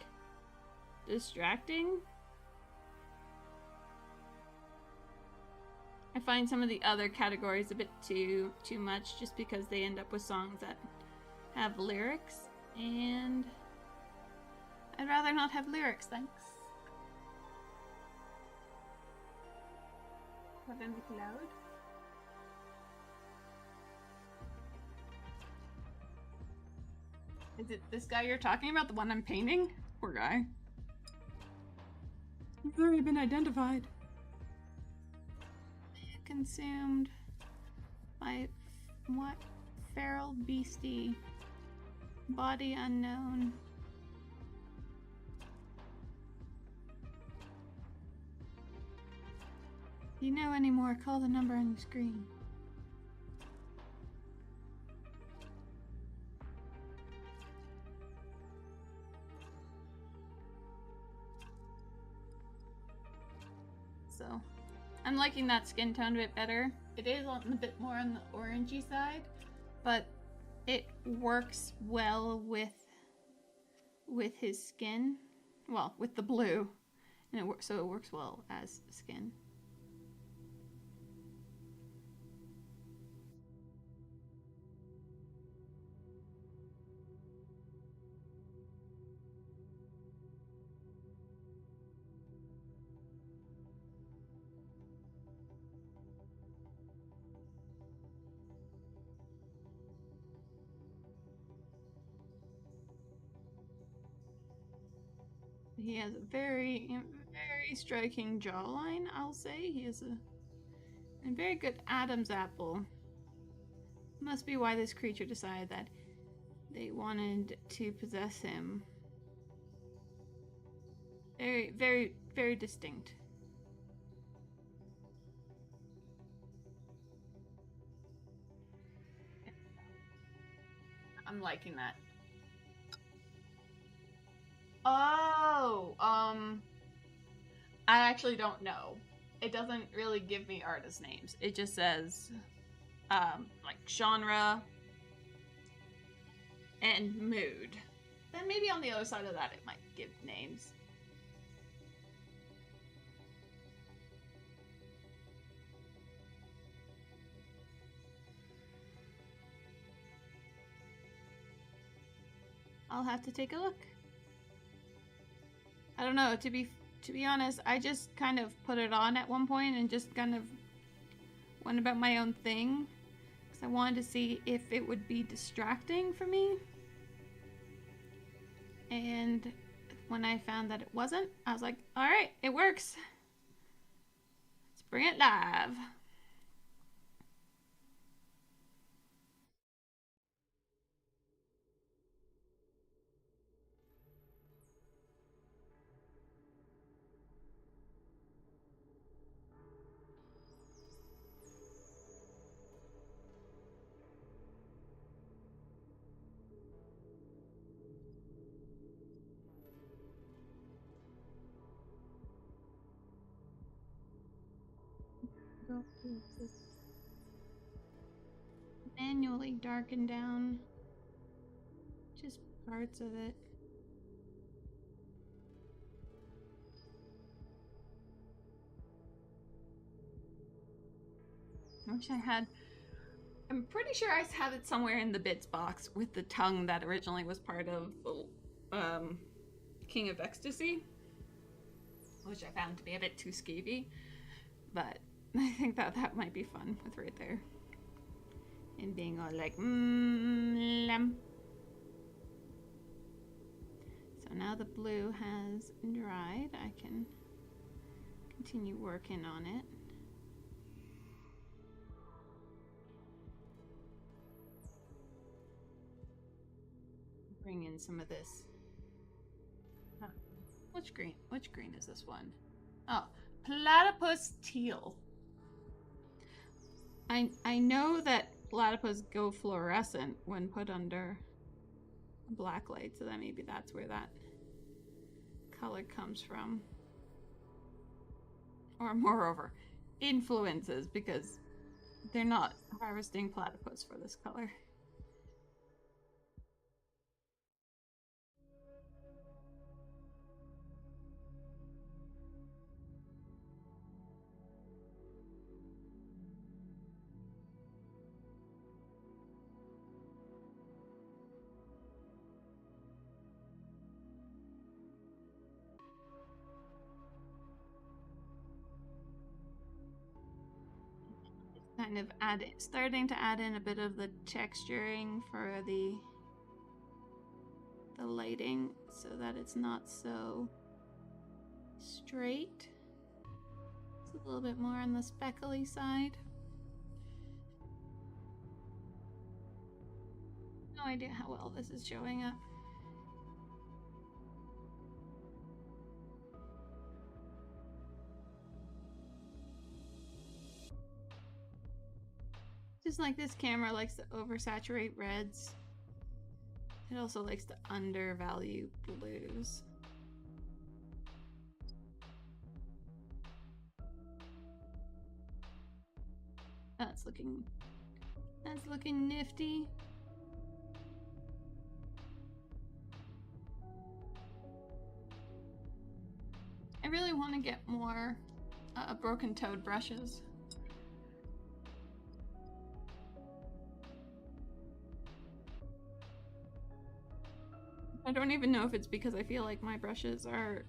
distracting. I find some of the other categories a bit too much, just because they end up with songs that have lyrics, and I'd rather not have lyrics, thanks. Put in the cloud. Is it this guy you're talking about, the one I'm painting? Poor guy. He's already been identified. Consumed by what? Feral beastie. Body unknown. If you know any more, call the number on the screen. So, I'm liking that skin tone a bit better. It is a bit more on the orangey side, but it works well with his skin. Well, with the blue, and so it works well as skin. He has a very striking jawline, I'll say. He has a very good Adam's apple. Must be why this creature decided that they wanted to possess him. Very distinct. I'm liking that. Oh, I actually don't know. It doesn't really give me artist names. It just says like genre and mood. Then maybe on the other side of that it might give names. I'll have to take a look. I don't know, to be honest, I just kind of put it on at one point and just kind of went about my own thing because I wanted to see if it would be distracting for me. And when I found that it wasn't, I was like, all right, it works. Let's bring it live. Manually darken down just parts of it. I wish I had. I'm pretty sure I have it somewhere in the bits box with the tongue that originally was part of King of Ecstasy, which I found to be a bit too skeevy, but I think that might be fun with right there. And being all like, lamb. So now the blue has dried, I can continue working on it. Bring in some of this. Oh, which green? Which green is this one? Oh, platypus teal. I know that platypus go fluorescent when put under black light, so that maybe that's where that color comes from. Or moreover, influences, because they're not harvesting platypus for this color. Kind of starting to add in a bit of the texturing for the lighting so that it's not so straight. It's a little bit more on the speckly side. No idea how well this is showing up. Just like this camera likes to oversaturate reds, it also likes to undervalue blues. That's looking nifty. I really want to get more broken toed brushes. I don't even know if it's because I feel like my brushes are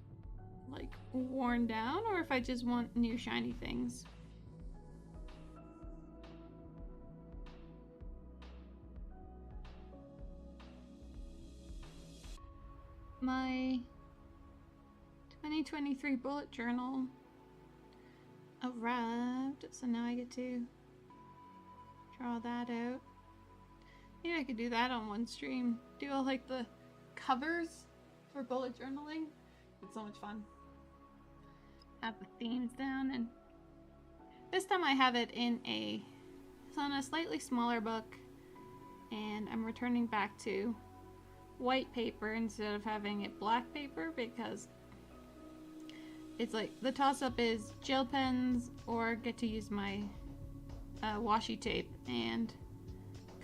like worn down or if I just want new shiny things. My 2023 bullet journal arrived, so now I get to draw that out. Maybe I could do that on one stream. Do all like the covers for bullet journaling. It's so much fun. Have the themes down, and this time I have it it's on a slightly smaller book, and I'm returning back to white paper instead of having it black paper because it's like the toss-up is gel pens or get to use my washi tape, and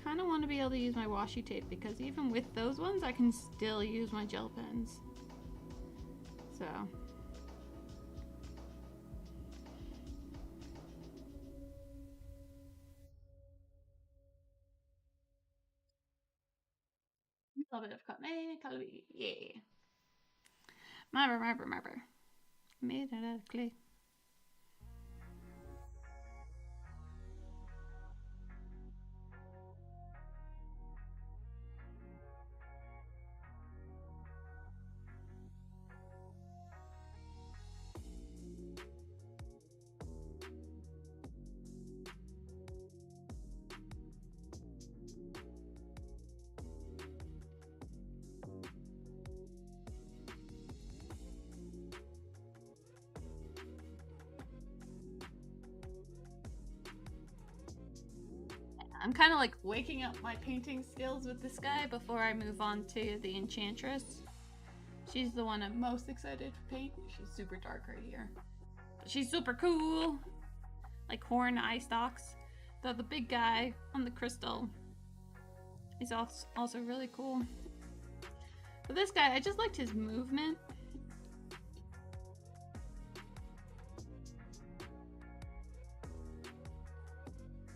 kind of want to be able to use my washi tape because even with those ones I can still use my gel pens. So a little bit of color, yeah. Marble. Made out of clay. I'm kind of like waking up my painting skills with this guy before I move on to the Enchantress. She's the one I'm most excited to paint. She's super dark right here. But she's super cool. Like horn eye stalks. Though the big guy on the crystal is also really cool. But this guy, I just liked his movement.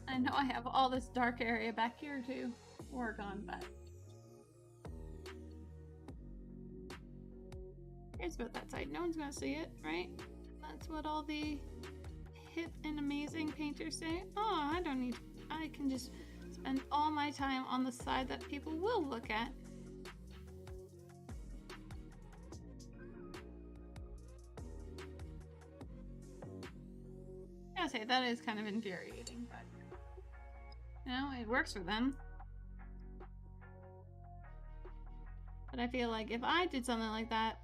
I know I have all this dark area back here to work on, but here's about that side. No one's gonna see it, right? That's what all the hip and amazing painters say. Oh, I can just spend all my time on the side that people will look at. I gotta say, that is kind of infuriating, but you know, it works for them. But I feel like if I did something like that,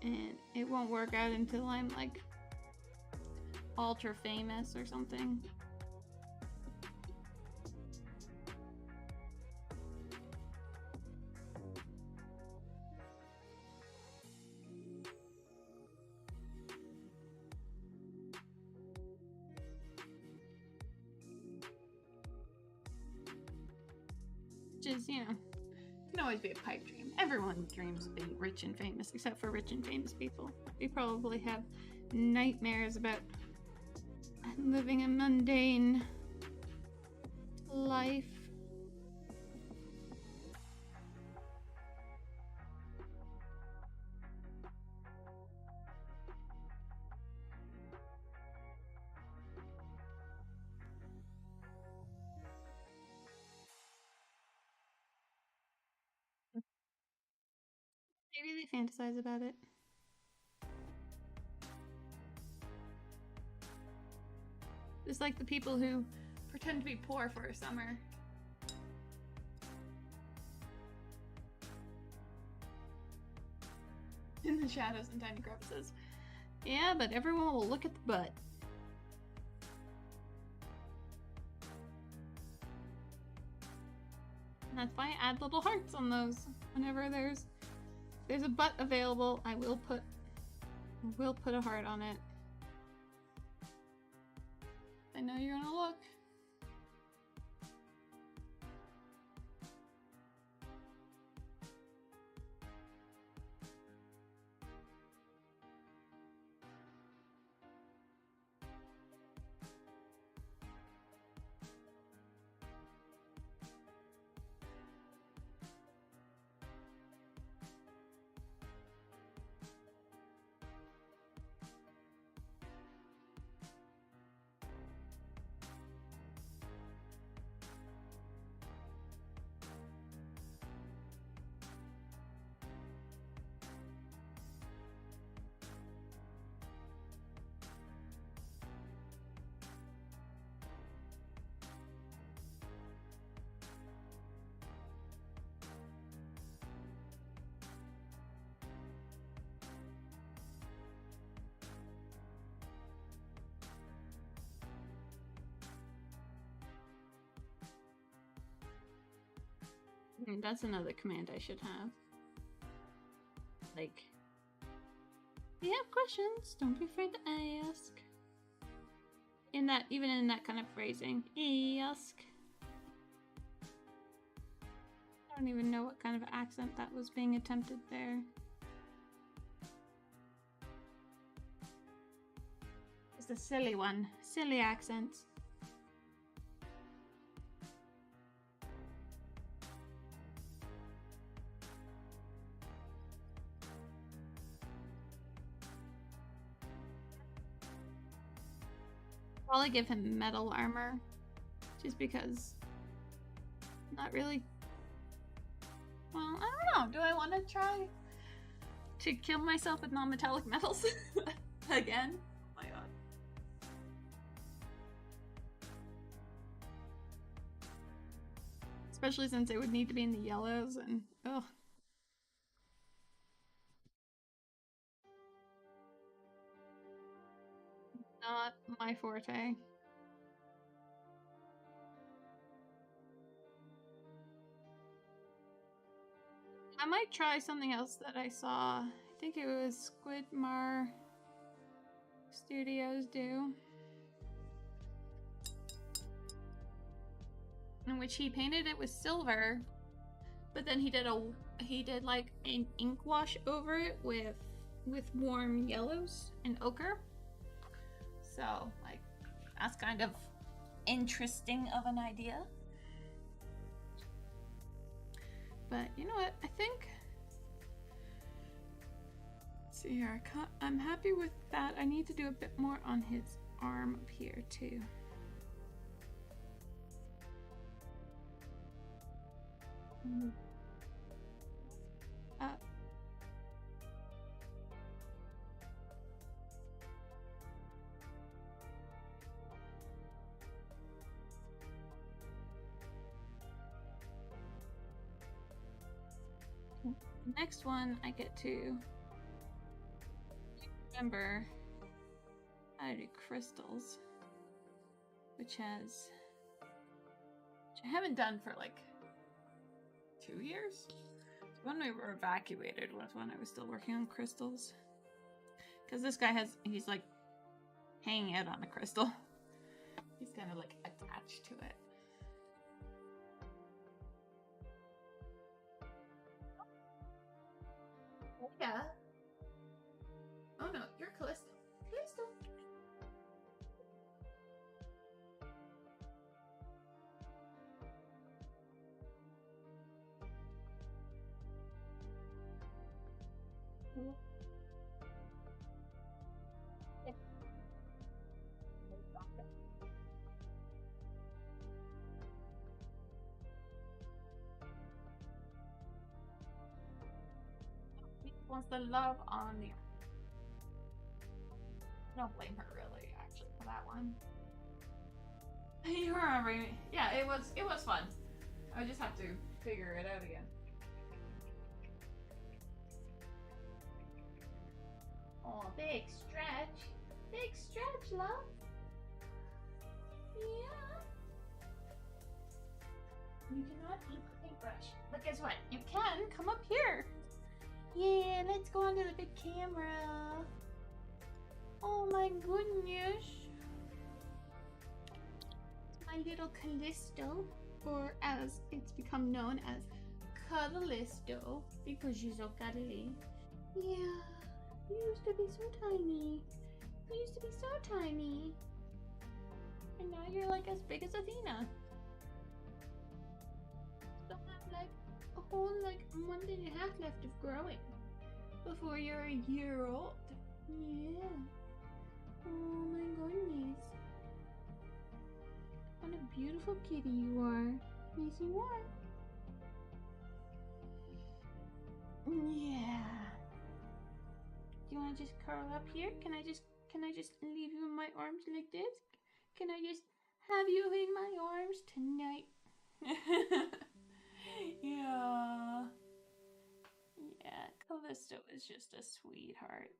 and it won't work out until I'm like ultra famous or something. Which is, you know, can always be a pipe dream. Everyone dreams of being rich and famous, except for rich and famous people. We probably have nightmares about living a mundane life. Maybe they fantasize about it. Just like the people who pretend to be poor for a summer. In the shadows and tiny crevices. Yeah, but everyone will look at the butt. And that's why I add little hearts on those. Whenever there's a butt available, I will put a heart on it. I know you're gonna look. That's another command I should have. like, if you have questions, don't be afraid to ask. Even in that kind of phrasing, ask. I don't even know what kind of accent that was being attempted there. It's a silly one. Silly accents. Probably give him metal armor. Just because... Not really... Well, I don't know. Do I want to try to kill myself with non-metallic metals? Again? Oh my god. Especially since it would need to be in the yellows and... Ugh. Not my forte. I might try something else that I saw. I think it was Squidmar Studios do. In which he painted it with silver, but then he did like an ink wash over it with warm yellows and ochre. So like that's kind of interesting of an idea. But you know what? I think. Let's see here. I'm happy with that. I need to do a bit more on his arm up here too. Next one, I get to remember how to do crystals, which I haven't done for like 2 years. When we were evacuated was when I was still working on crystals. Because this guy he's like hanging out on a crystal. He's kind of like attached to it. Yeah. Oh no, you're Callisto. Callisto. Wants the love on the. I don't blame her really, actually, for that one. You remember me? Yeah, it was fun. I just have to figure it out again. Oh, big stretch, love. Yeah. You cannot eat the paintbrush, but guess what? You can come up here. Yeah, let's go onto the big camera. Oh my goodness. My little Callisto, or as it's become known as Cuddlisto, because she's so cuddly. Yeah, you used to be so tiny. You used to be so tiny. And now you're like as big as Athena. Still have like a whole like month and a half left of growing before you're a year old. Yeah. Oh my goodness. What a beautiful kitty you are. Yes, you are. Yeah. Do you want to just curl up here? Can I just leave you in my arms like this? Can I just have you in my arms tonight? Yeah. Yeah, Callisto is just a sweetheart.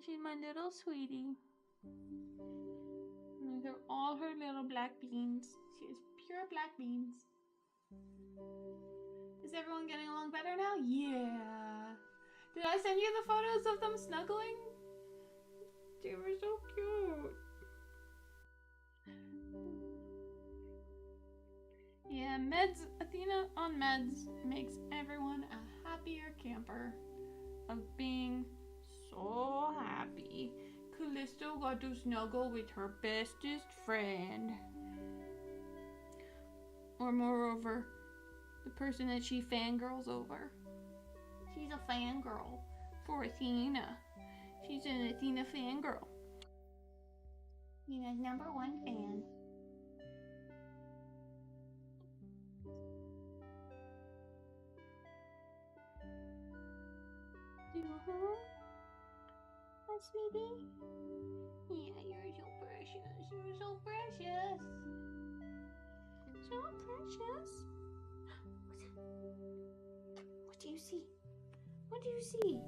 She's my little sweetie. These are all her little black beans. She is pure black beans. Is everyone getting along better now? Yeah. Did I send you the photos of them snuggling? They were so cute. Yeah, meds, Athena on meds makes everyone a happier camper. Of being so happy. Callisto got to snuggle with her bestest friend. Or moreover, the person that she fangirls over. She's a fangirl for Athena. She's an Athena fangirl. Athena's #1 fan. Hi, sweetie. Yeah, you're so precious. You're so precious. So precious. What do you see? What do you see?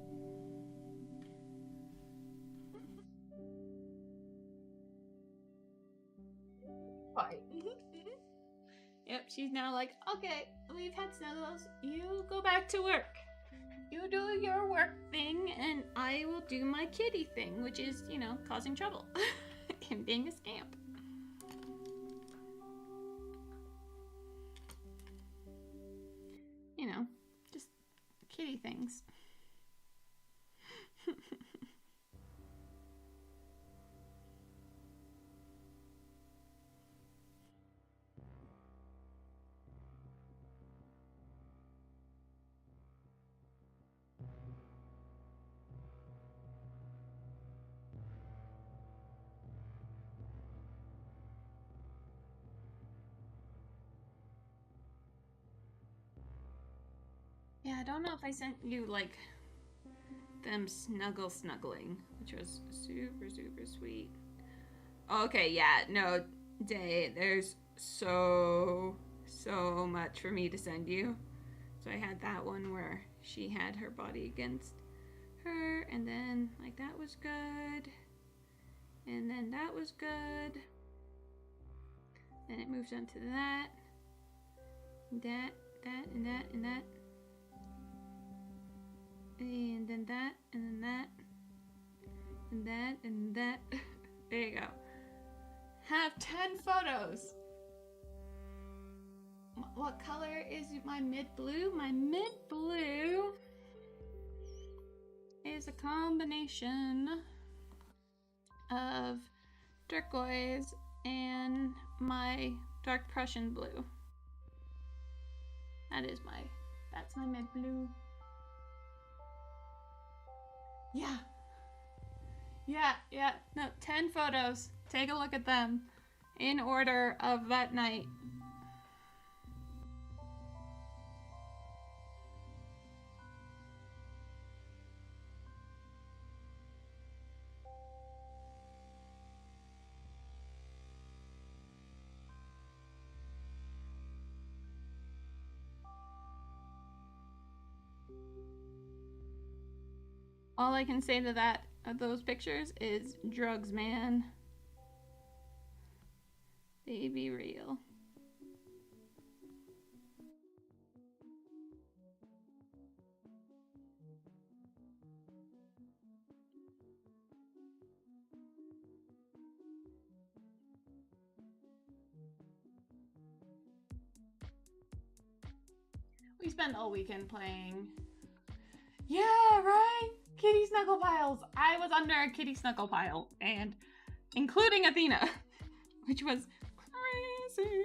Right. Yep, she's now like, okay, we've had snuggles. You go back to work. You do your work thing, and I will do my kitty thing, which is, you know, causing trouble and being a scamp. You know, just kitty things. Yeah, I don't know if I sent you, like, them snuggling, which was super, super sweet. Okay, yeah, no, Day, there's so much for me to send you. So I had that one where she had her body against her, and then, like, that was good. And then that was good. Then it moves on to that. That, and that, and that. And then that, and then that. And that, and that. There you go. Have 10 photos. What color is my mid blue? My mid blue is a combination of turquoise and my dark Prussian blue. That's my mid blue. Yeah. No, 10 photos. Take a look at them in order of that night. All I can say to that of those pictures is drugs, man. They be real. We spent all weekend playing. Yeah, right? Kitty snuggle piles. I was under a kitty snuggle pile, and including Athena, which was crazy.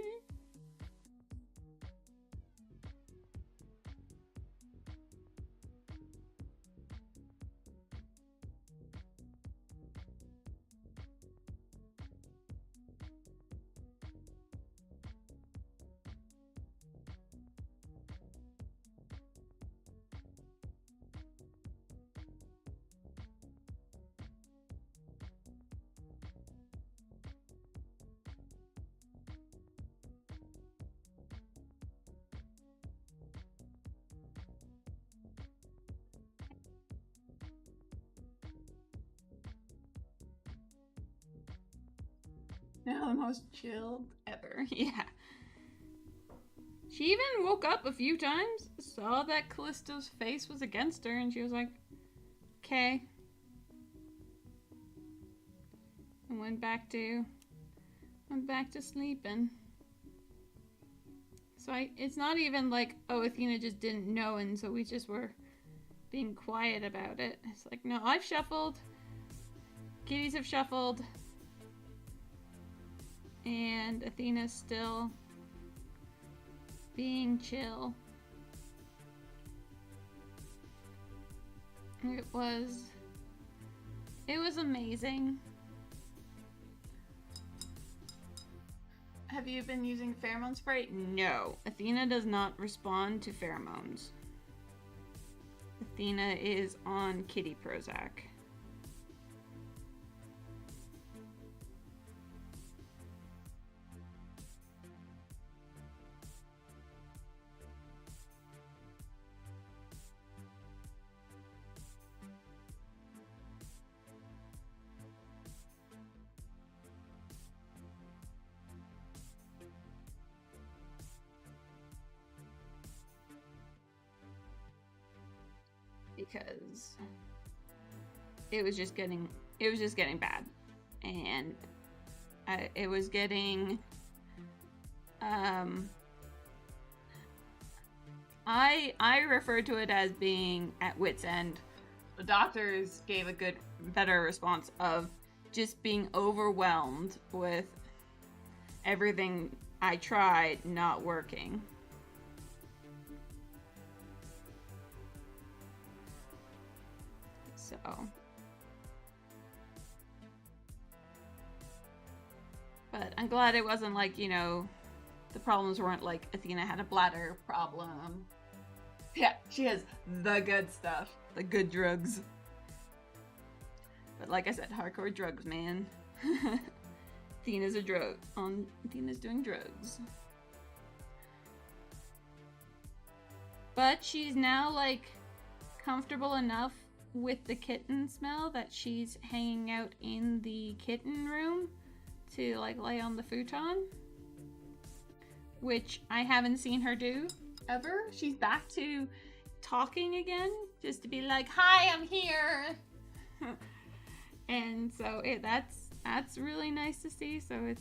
Now the most chilled ever. Yeah. She even woke up a few times, saw that Callisto's face was against her, and she was like, okay. And went back to sleeping. So it's not even like, oh, Athena just didn't know, and so we just were being quiet about it. It's like, no, I've shuffled. Kitties have shuffled. And Athena's still being chill. It was amazing. Have you been using pheromone spray? No. Athena does not respond to pheromones. Athena is on kitty Prozac. Because it was just getting bad, and it was getting I refer to it as being at wit's end. The doctors gave a better response of just being overwhelmed with everything I tried not working. So but I'm glad it wasn't like, you know, the problems weren't like Athena had a bladder problem. Yeah, she has the good stuff, the good drugs. But like I said, hardcore drugs, man. Athena's doing drugs. But she's now like comfortable enough with the kitten smell that she's hanging out in the kitten room to like lay on the futon, which I haven't seen her do ever. She's back to talking again, just to be like, hi, I'm here. And so that's really nice to see. So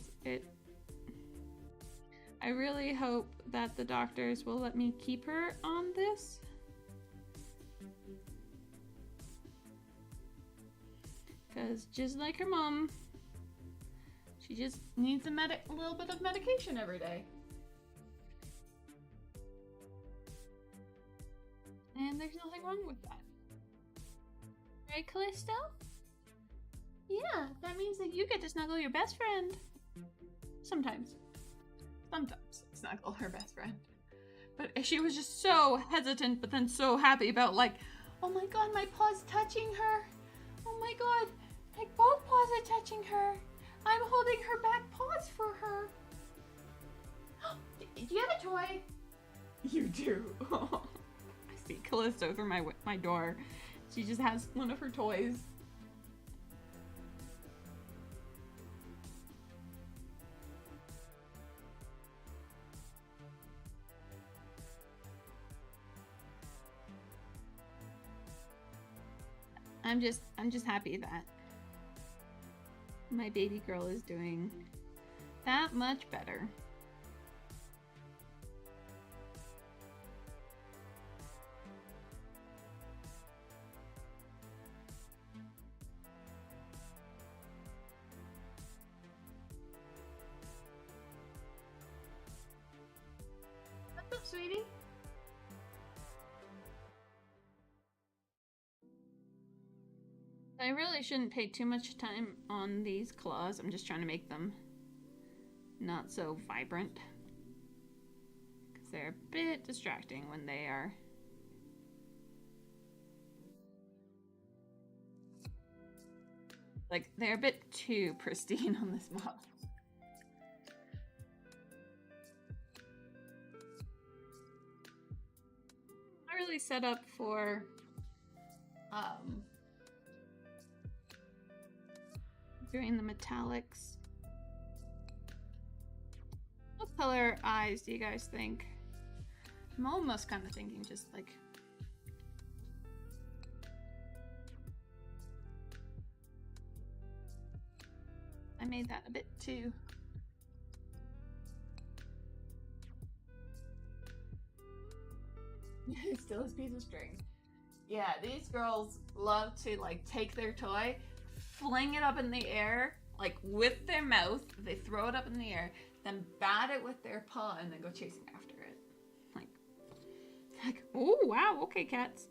I really hope that the doctors will let me keep her on this. Because just like her mom, she just needs a little bit of medication every day. And there's nothing wrong with that. Right, Callisto? Yeah, that means that you get to snuggle your best friend. Sometimes snuggle her best friend. But she was just so hesitant, but then so happy about like, oh my god, my paw's touching her. Oh my god, like both paws are touching her. I'm holding her back paws for her. Do you have a toy? You do. I see Callisto through my door. She just has one of her toys. I'm just happy that my baby girl is doing that much better. What's up, sweetie? I really shouldn't pay too much time on these claws. I'm just trying to make them not so vibrant, because they're a bit distracting when they are. Like, they're a bit too pristine on this model. Not really set up for doing the metallics. What color eyes do you guys think? I'm almost kind of thinking just like... I made that a bit too... Still his piece of string. Yeah, these girls love to like take their toy, fling it up in the air, like with their mouth, they throw it up in the air, then bat it with their paw and then go chasing after it. Like, oh wow, okay, cats.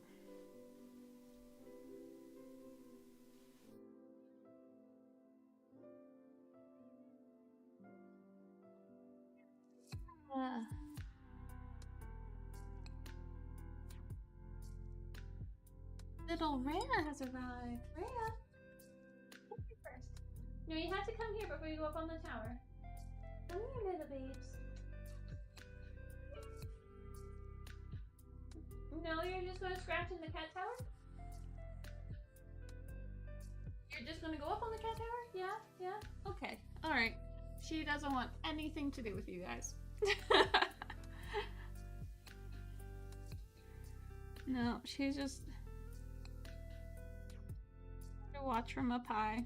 Little Rhea has arrived. Rhea, come here first. No, you have to come here before you go up on the tower. Come here, little babes. No, you're just going to scratch in the cat tower? You're just going to go up on the cat tower? Yeah, yeah. Okay, alright. She doesn't want anything to do with you guys. No, she's just... to watch from up high.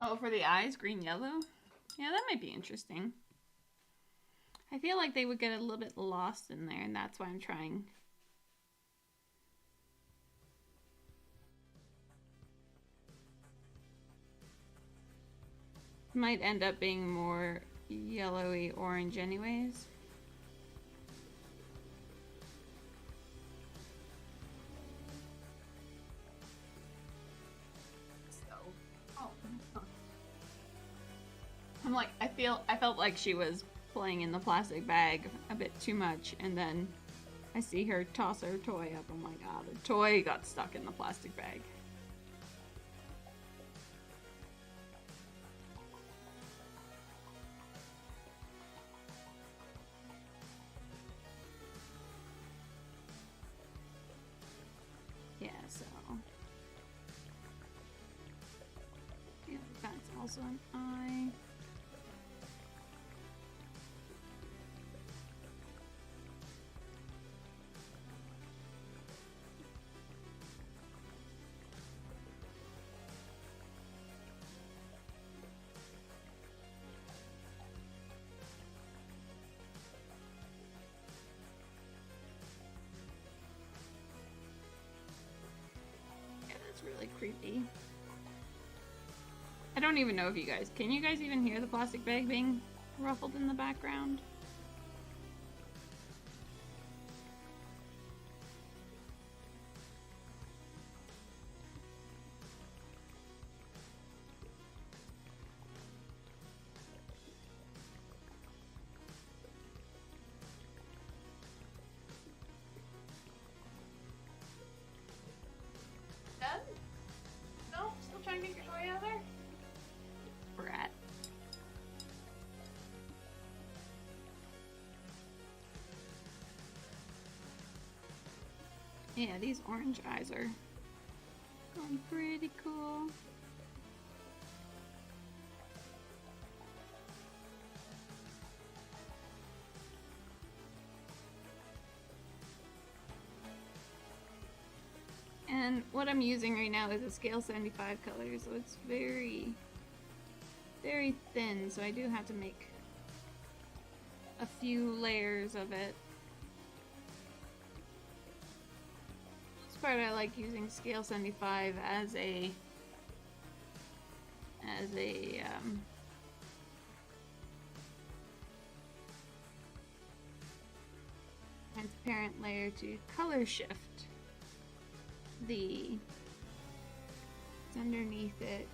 Oh, for the eyes, green, yellow? Yeah, that might be interesting. I feel like they would get a little bit lost in there, and that's why I'm trying. Might end up being more yellowy orange anyways. I'm like, I felt like she was playing in the plastic bag a bit too much, and then I see her toss her toy up. I'm like, ah, the toy got stuck in the plastic bag. Yeah, so... yeah, that's also an eye. Really creepy. I don't even know if you guys... can you guys even hear the plastic bag being ruffled in the background? Yeah, these orange eyes are going pretty cool. And what I'm using right now is a scale 75 color, so it's very, very thin, so I do have to make a few layers of it. Part I like using scale 75 as a transparent layer to color shift the underneath it.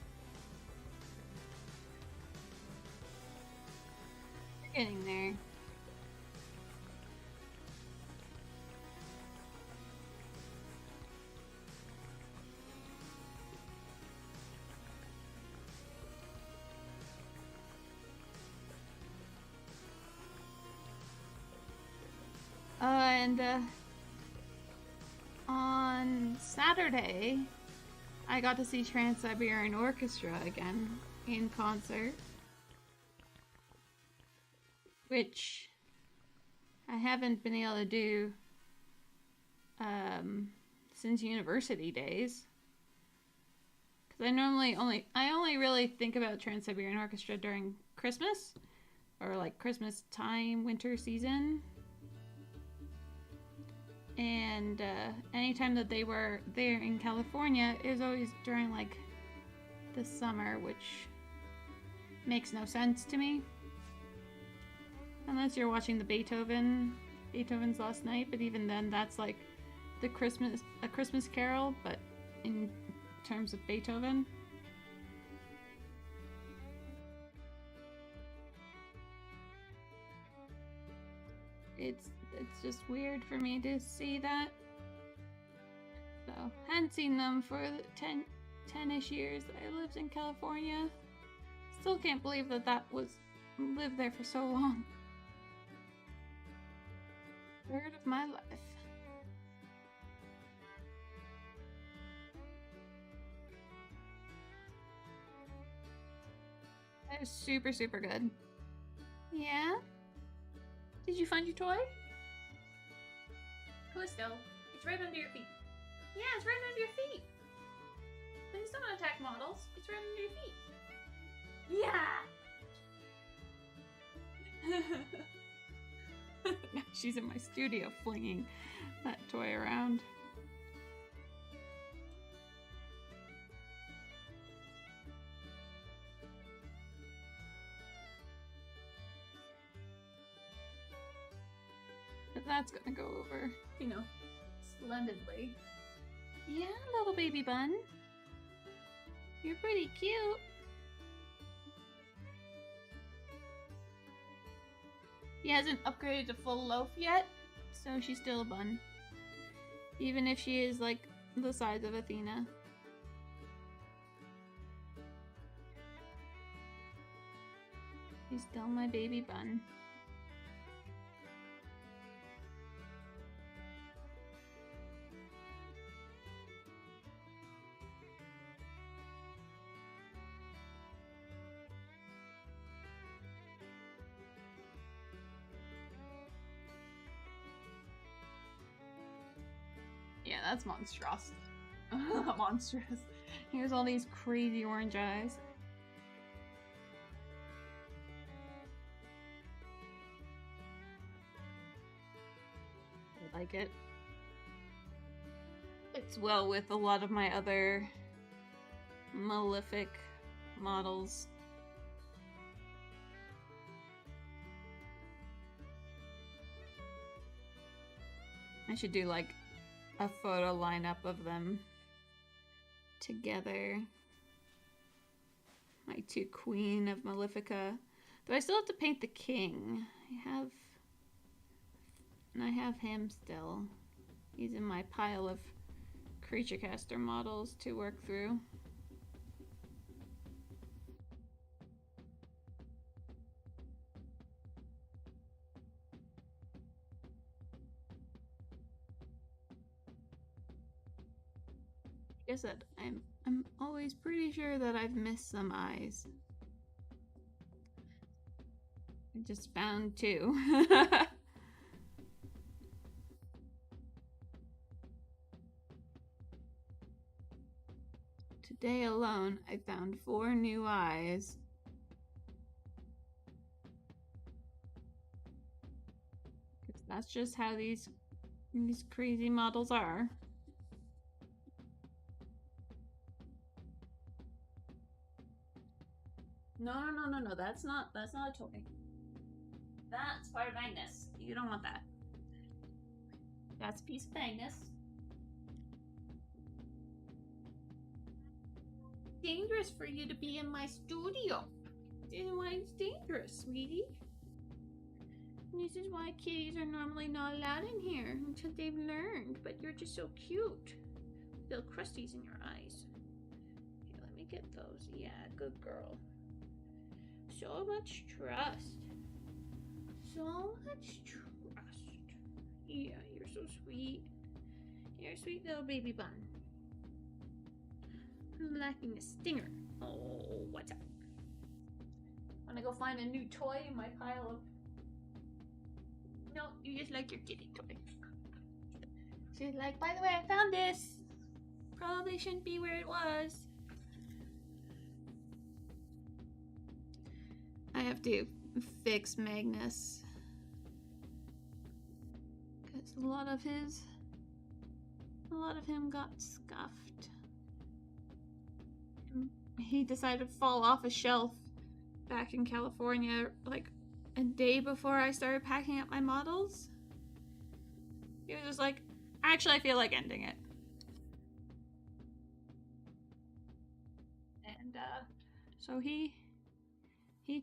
We're getting there. And on Saturday, I got to see Trans-Siberian Orchestra again in concert, which I haven't been able to do since university days. Because I only really think about Trans-Siberian Orchestra during Christmas, or like Christmas time, winter season. And anytime that they were there in California, it was always during like the summer, which makes no sense to me. Unless you're watching the Beethoven's Last Night, but even then that's like a Christmas Carol, but in terms of Beethoven. It's just weird for me to see that. So, hadn't seen them for 10-ish years that I lived in California. Still can't believe that lived there for so long. Third of my life. That was super, super good. Yeah? Did you find your toy? Callisto, it's right under your feet. Yeah, it's right under your feet. Please don't attack models. It's right under your feet. Yeah! She's in my studio flinging that toy around. But that's gonna go over, splendidly. Yeah, little baby bun. You're pretty cute. She hasn't upgraded to full loaf yet, so she's still a bun. Even if she is like the size of Athena. She's still my baby bun. Yeah, that's monstrous. Monstrous. Here's all these crazy orange eyes. I like it. It's well with a lot of my other Malefic models. I should do like a photo lineup of them together. My two Queen of Malifica. Though I still have to paint the king. I have him still. He's in my pile of creature caster models to work through. Like I said, I'm always pretty sure that I've missed some eyes. I just found two. Today alone, I found 4 new eyes. Because that's just how these crazy models are. No, that's not a toy. That's part of Agnes. You don't want that. That's a piece of Agnes. Dangerous for you to be in my studio. This is why it's dangerous, sweetie. This is why kitties are normally not allowed in here until they've learned, but you're just so cute. Little crusties in your eyes. Here, let me get those. Yeah, good girl. So much trust. So much trust. Yeah, you're so sweet. You're a sweet little baby bun. I'm lacking a stinger. Oh, what's up? I'm gonna go find a new toy in my pile of... No, you just like your kitty toy. She's like, by the way, I found this. Probably shouldn't be where it was. I have to fix Magnus. Because a lot of him got scuffed. He decided to fall off a shelf back in California like a day before I started packing up my models. He was just like, actually, I feel like ending it. And so he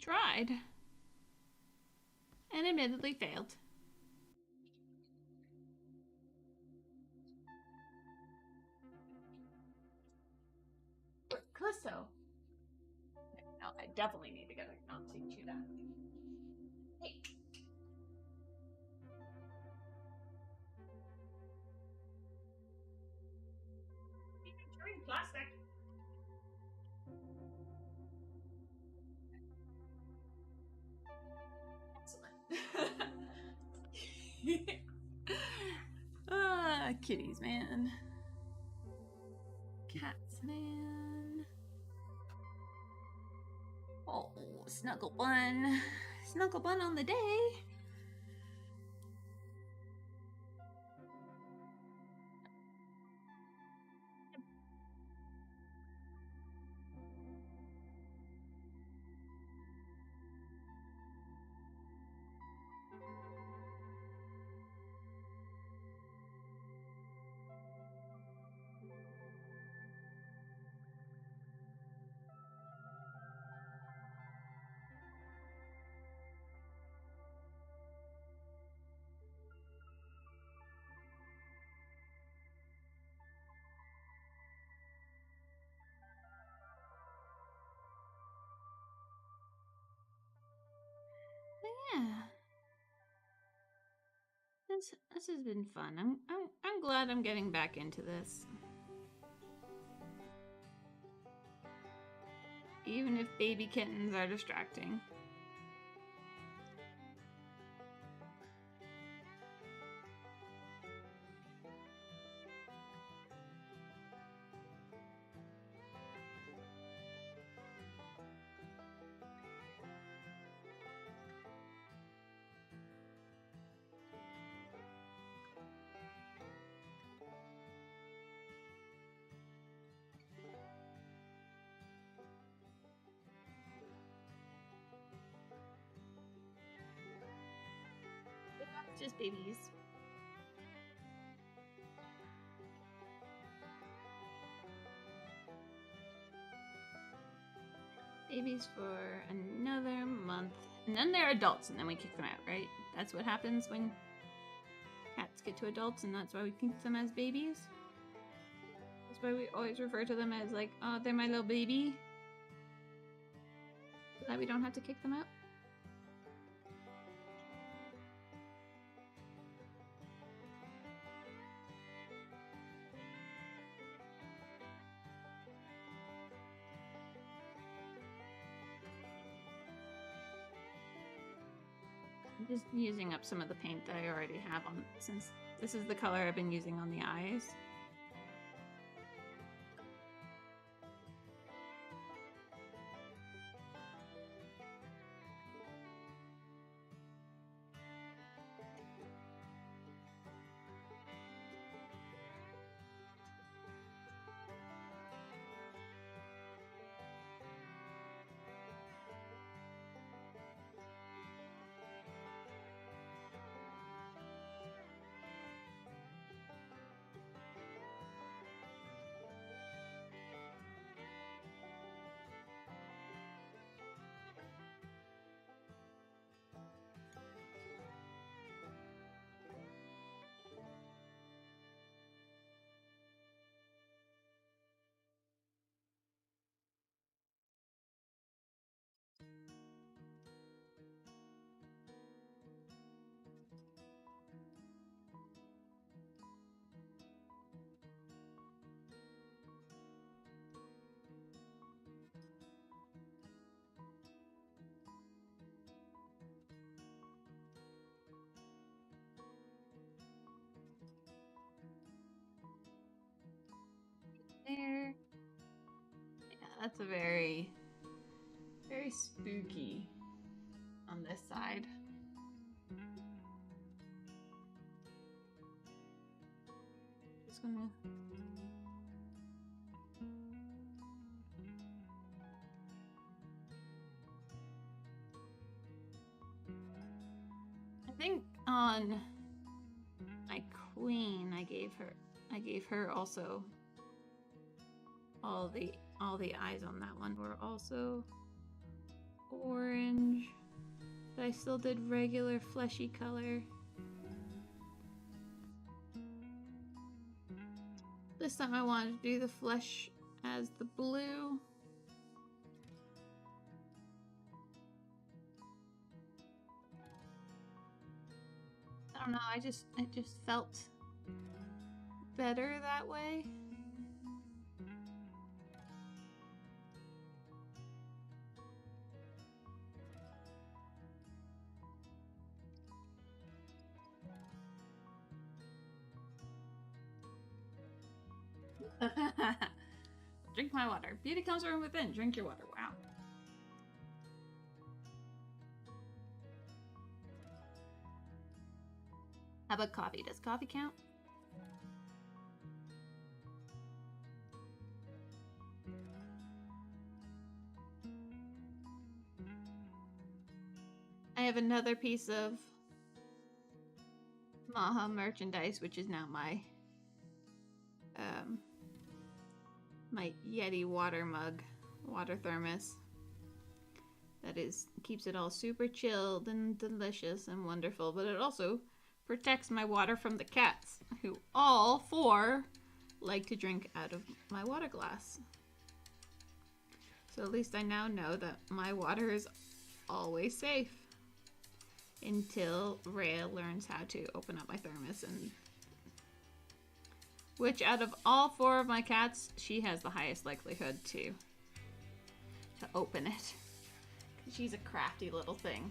tried and admittedly failed. Callisto. No, I definitely need to get a not to chew that. Hey. Even chewing plastic. Excellent. Ah, kitties, man. Cats, man. Oh, Snuggle Bun. Snuggle Bun on the day. Yeah. This has been fun. I'm glad I'm getting back into this. Even if baby kittens are distracting. Just babies. Babies for another month. And then they're adults, and then we kick them out, right? That's what happens when cats get to adults, and that's why we keep them as babies. That's why we always refer to them as like, oh, they're my little baby. So that we don't have to kick them out. I'm just using up some of the paint that I already have on, since this is the color I've been using on the eyes. That's a very, very spooky on this side. Just gonna... I think on my queen, I gave her also all the eyes on that one were also orange, but I still did regular fleshy color. This time I wanted to do the flesh as the blue. I don't know, it just felt better that way. Drink my water. Beauty comes from within. Drink your water. Wow. How about coffee? Does coffee count? I have another piece of Maha merchandise, which is now my my Yeti water mug, water thermos. That keeps it all super chilled and delicious and wonderful, but it also protects my water from the cats, who all 4 like to drink out of my water glass. So at least I now know that my water is always safe until Rhea learns how to open up my thermos, and which out of all 4 of my cats, she has the highest likelihood to open it. She's a crafty little thing.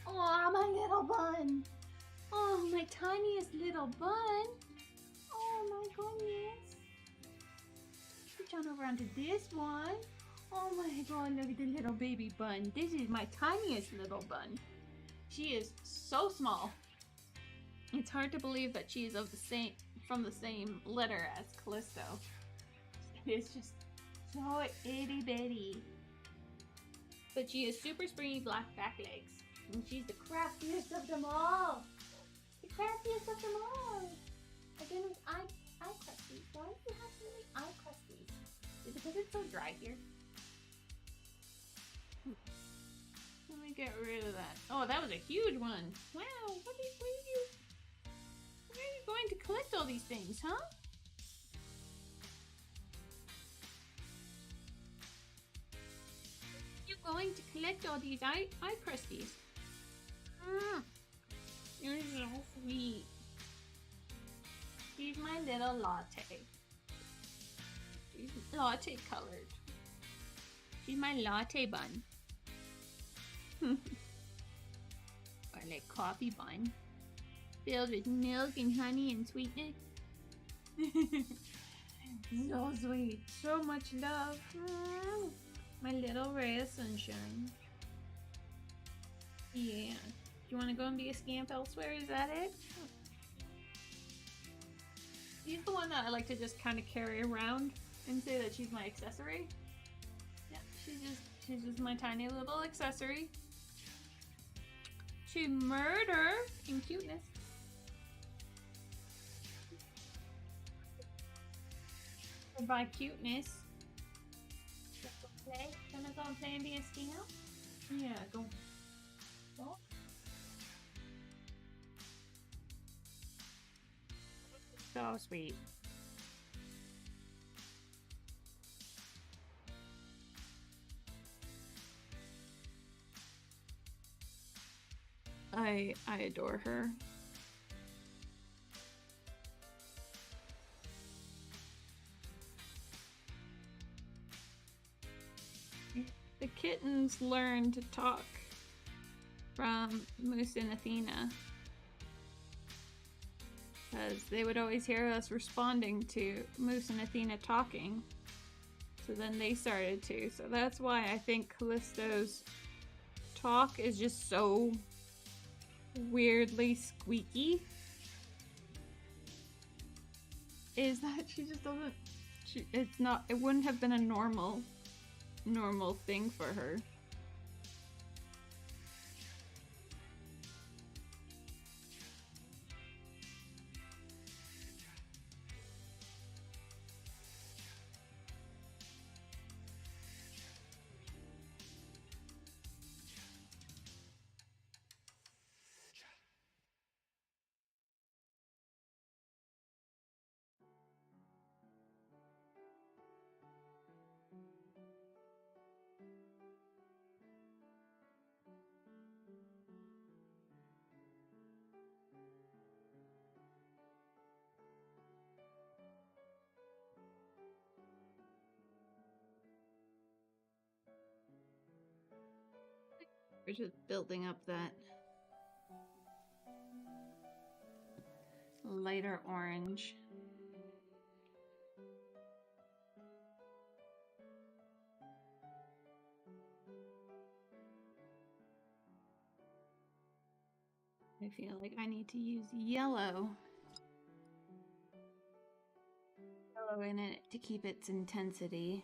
Oh, my little bun. Oh, my tiniest little bun. Oh my goodness. Switch on over onto this one. Oh my god, look at the little baby bun. This is my tiniest little bun. She is so small. It's hard to believe that she is from the same letter as Callisto. It's just so itty bitty. But she has super springy black back legs. And she's the craftiest of them all. The craftiest of them all. Again with eye crusties. Why do you have so many eye crusties? Is it because it's so dry here? Let me get rid of that. Oh, that was a huge one. Wow, where are you going to collect all these things, huh? You're going to collect all these eye crusties. You're so sweet. She's my little latte. She's latte colored. She's my latte bun. Or like coffee bun. Filled with milk and honey and sweetness. So sweet. So much love. My little ray of sunshine. Yeah. Do you want to go and be a scamp elsewhere? Is that it? She's the one that I like to just kind of carry around and say that she's my accessory. Yeah, she's just my tiny little accessory to murder in cuteness. Or by cuteness. Let's go play. Gonna go and play and be a scamp? Yeah, go. Go. So sweet. I adore her. The kittens learn to talk from Moose and Athena because they would always hear us responding to Moose and Athena talking. So then they started to. So that's why I think Callisto's talk is just so weirdly squeaky. Is that she just doesn't. It's not. It wouldn't have been a normal thing for her. We're just building up that lighter orange. I feel like I need to use yellow in it to keep its intensity.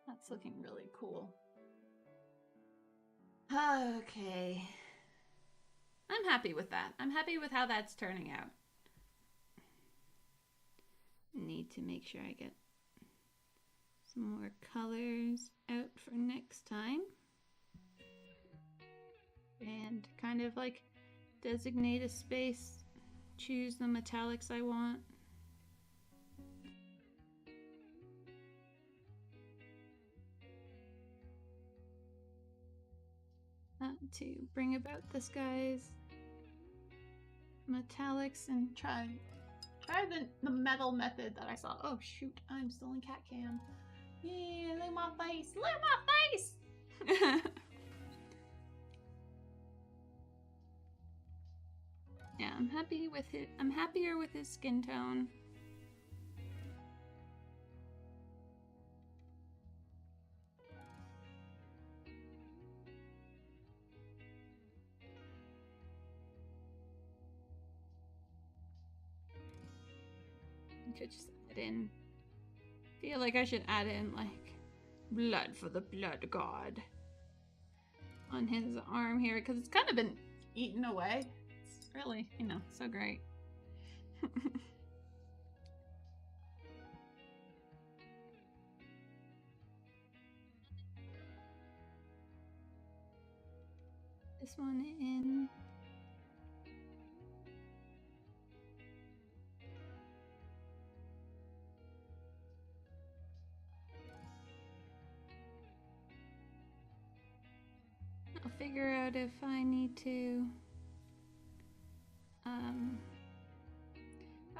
That's looking really cool. Okay. I'm happy with that. I'm happy with how that's turning out. Need to make sure I get some more colors out for next time. And kind of like designate a space, choose the metallics I want. To bring about this guy's metallics and try the metal method that I saw. Oh shoot, I'm still in cat cam. Yeah, look at my face. Look at my face. Yeah, I'm happy with it. I'm happier with his skin tone. Could just add in. Feel like I should add in like blood for the blood god on his arm here because it's kind of been eaten away. It's really, so great. This one in. I'll figure out if I need to. I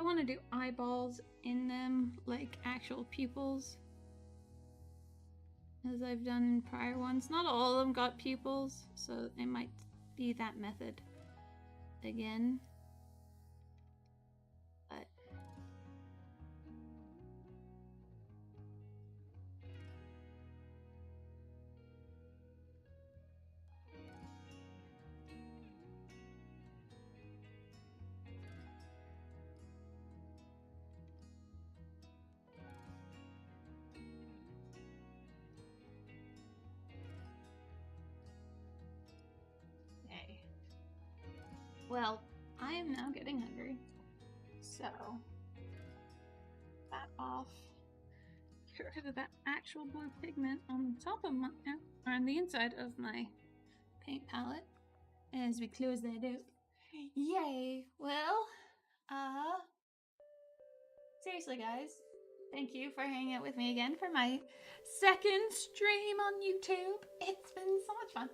want to do eyeballs in them, like actual pupils, as I've done in prior ones. Not all of them got pupils, so it might be that method again. But well, I am now getting hungry, so that off. Get rid of that actual blue pigment on the top of my, or on the inside of my paint palette as we close that out. Yay! Well, seriously, guys, Thank you for hanging out with me again for my second stream on YouTube. It's been so much fun.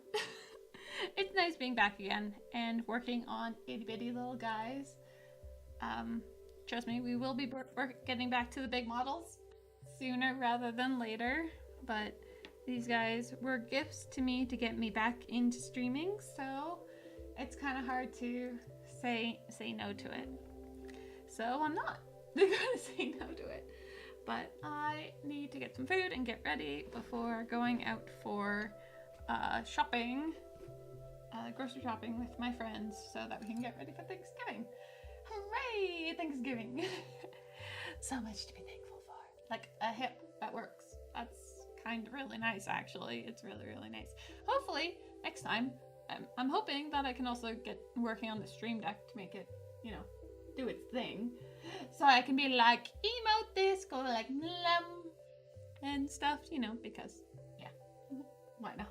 It's nice being back again and working on itty bitty little guys. Trust me, we will be getting back to the big models sooner rather than later, but these guys were gifts to me to get me back into streaming, so it's kind of hard to say no to it. So I'm not gonna say no to it, but I need to get some food and get ready before going out for shopping, grocery shopping with my friends, so that we can get ready for Thanksgiving. Hooray, Thanksgiving! So much to be thankful for. Like a hip that works. That's kind of really nice, actually. It's really, really nice. Hopefully, next time, I'm hoping that I can also get working on the stream deck to make it, you know, do its thing. So I can be like, emote this, go like, mlem, and stuff, you know, because, yeah, why not?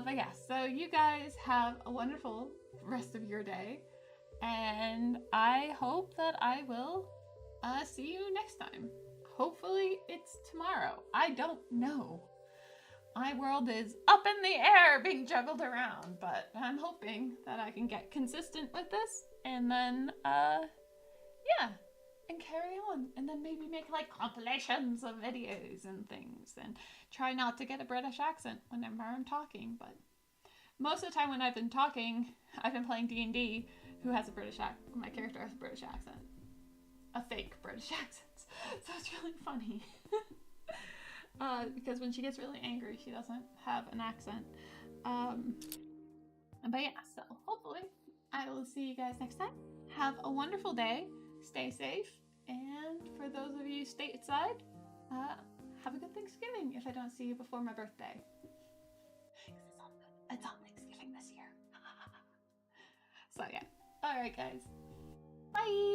But yeah, so you guys have a wonderful rest of your day. And I hope that I will see you next time. Hopefully it's tomorrow. I don't know. My world is up in the air being juggled around, but I'm hoping that I can get consistent with this and then, yeah, and carry on. And then maybe make like compilations of videos and things and try not to get a British accent whenever I'm talking. But most of the time when I've been talking, I've been playing D&D, who has a British accent. My character has a British accent. A fake British accent. So it's really funny. Because when she gets really angry, she doesn't have an accent. But yeah, so hopefully I will see you guys next time. Have a wonderful day. Stay safe. And for those of you stateside, have a good Thanksgiving if I don't see you before my birthday. It's on Thanksgiving this year. So yeah. Alright guys. Bye!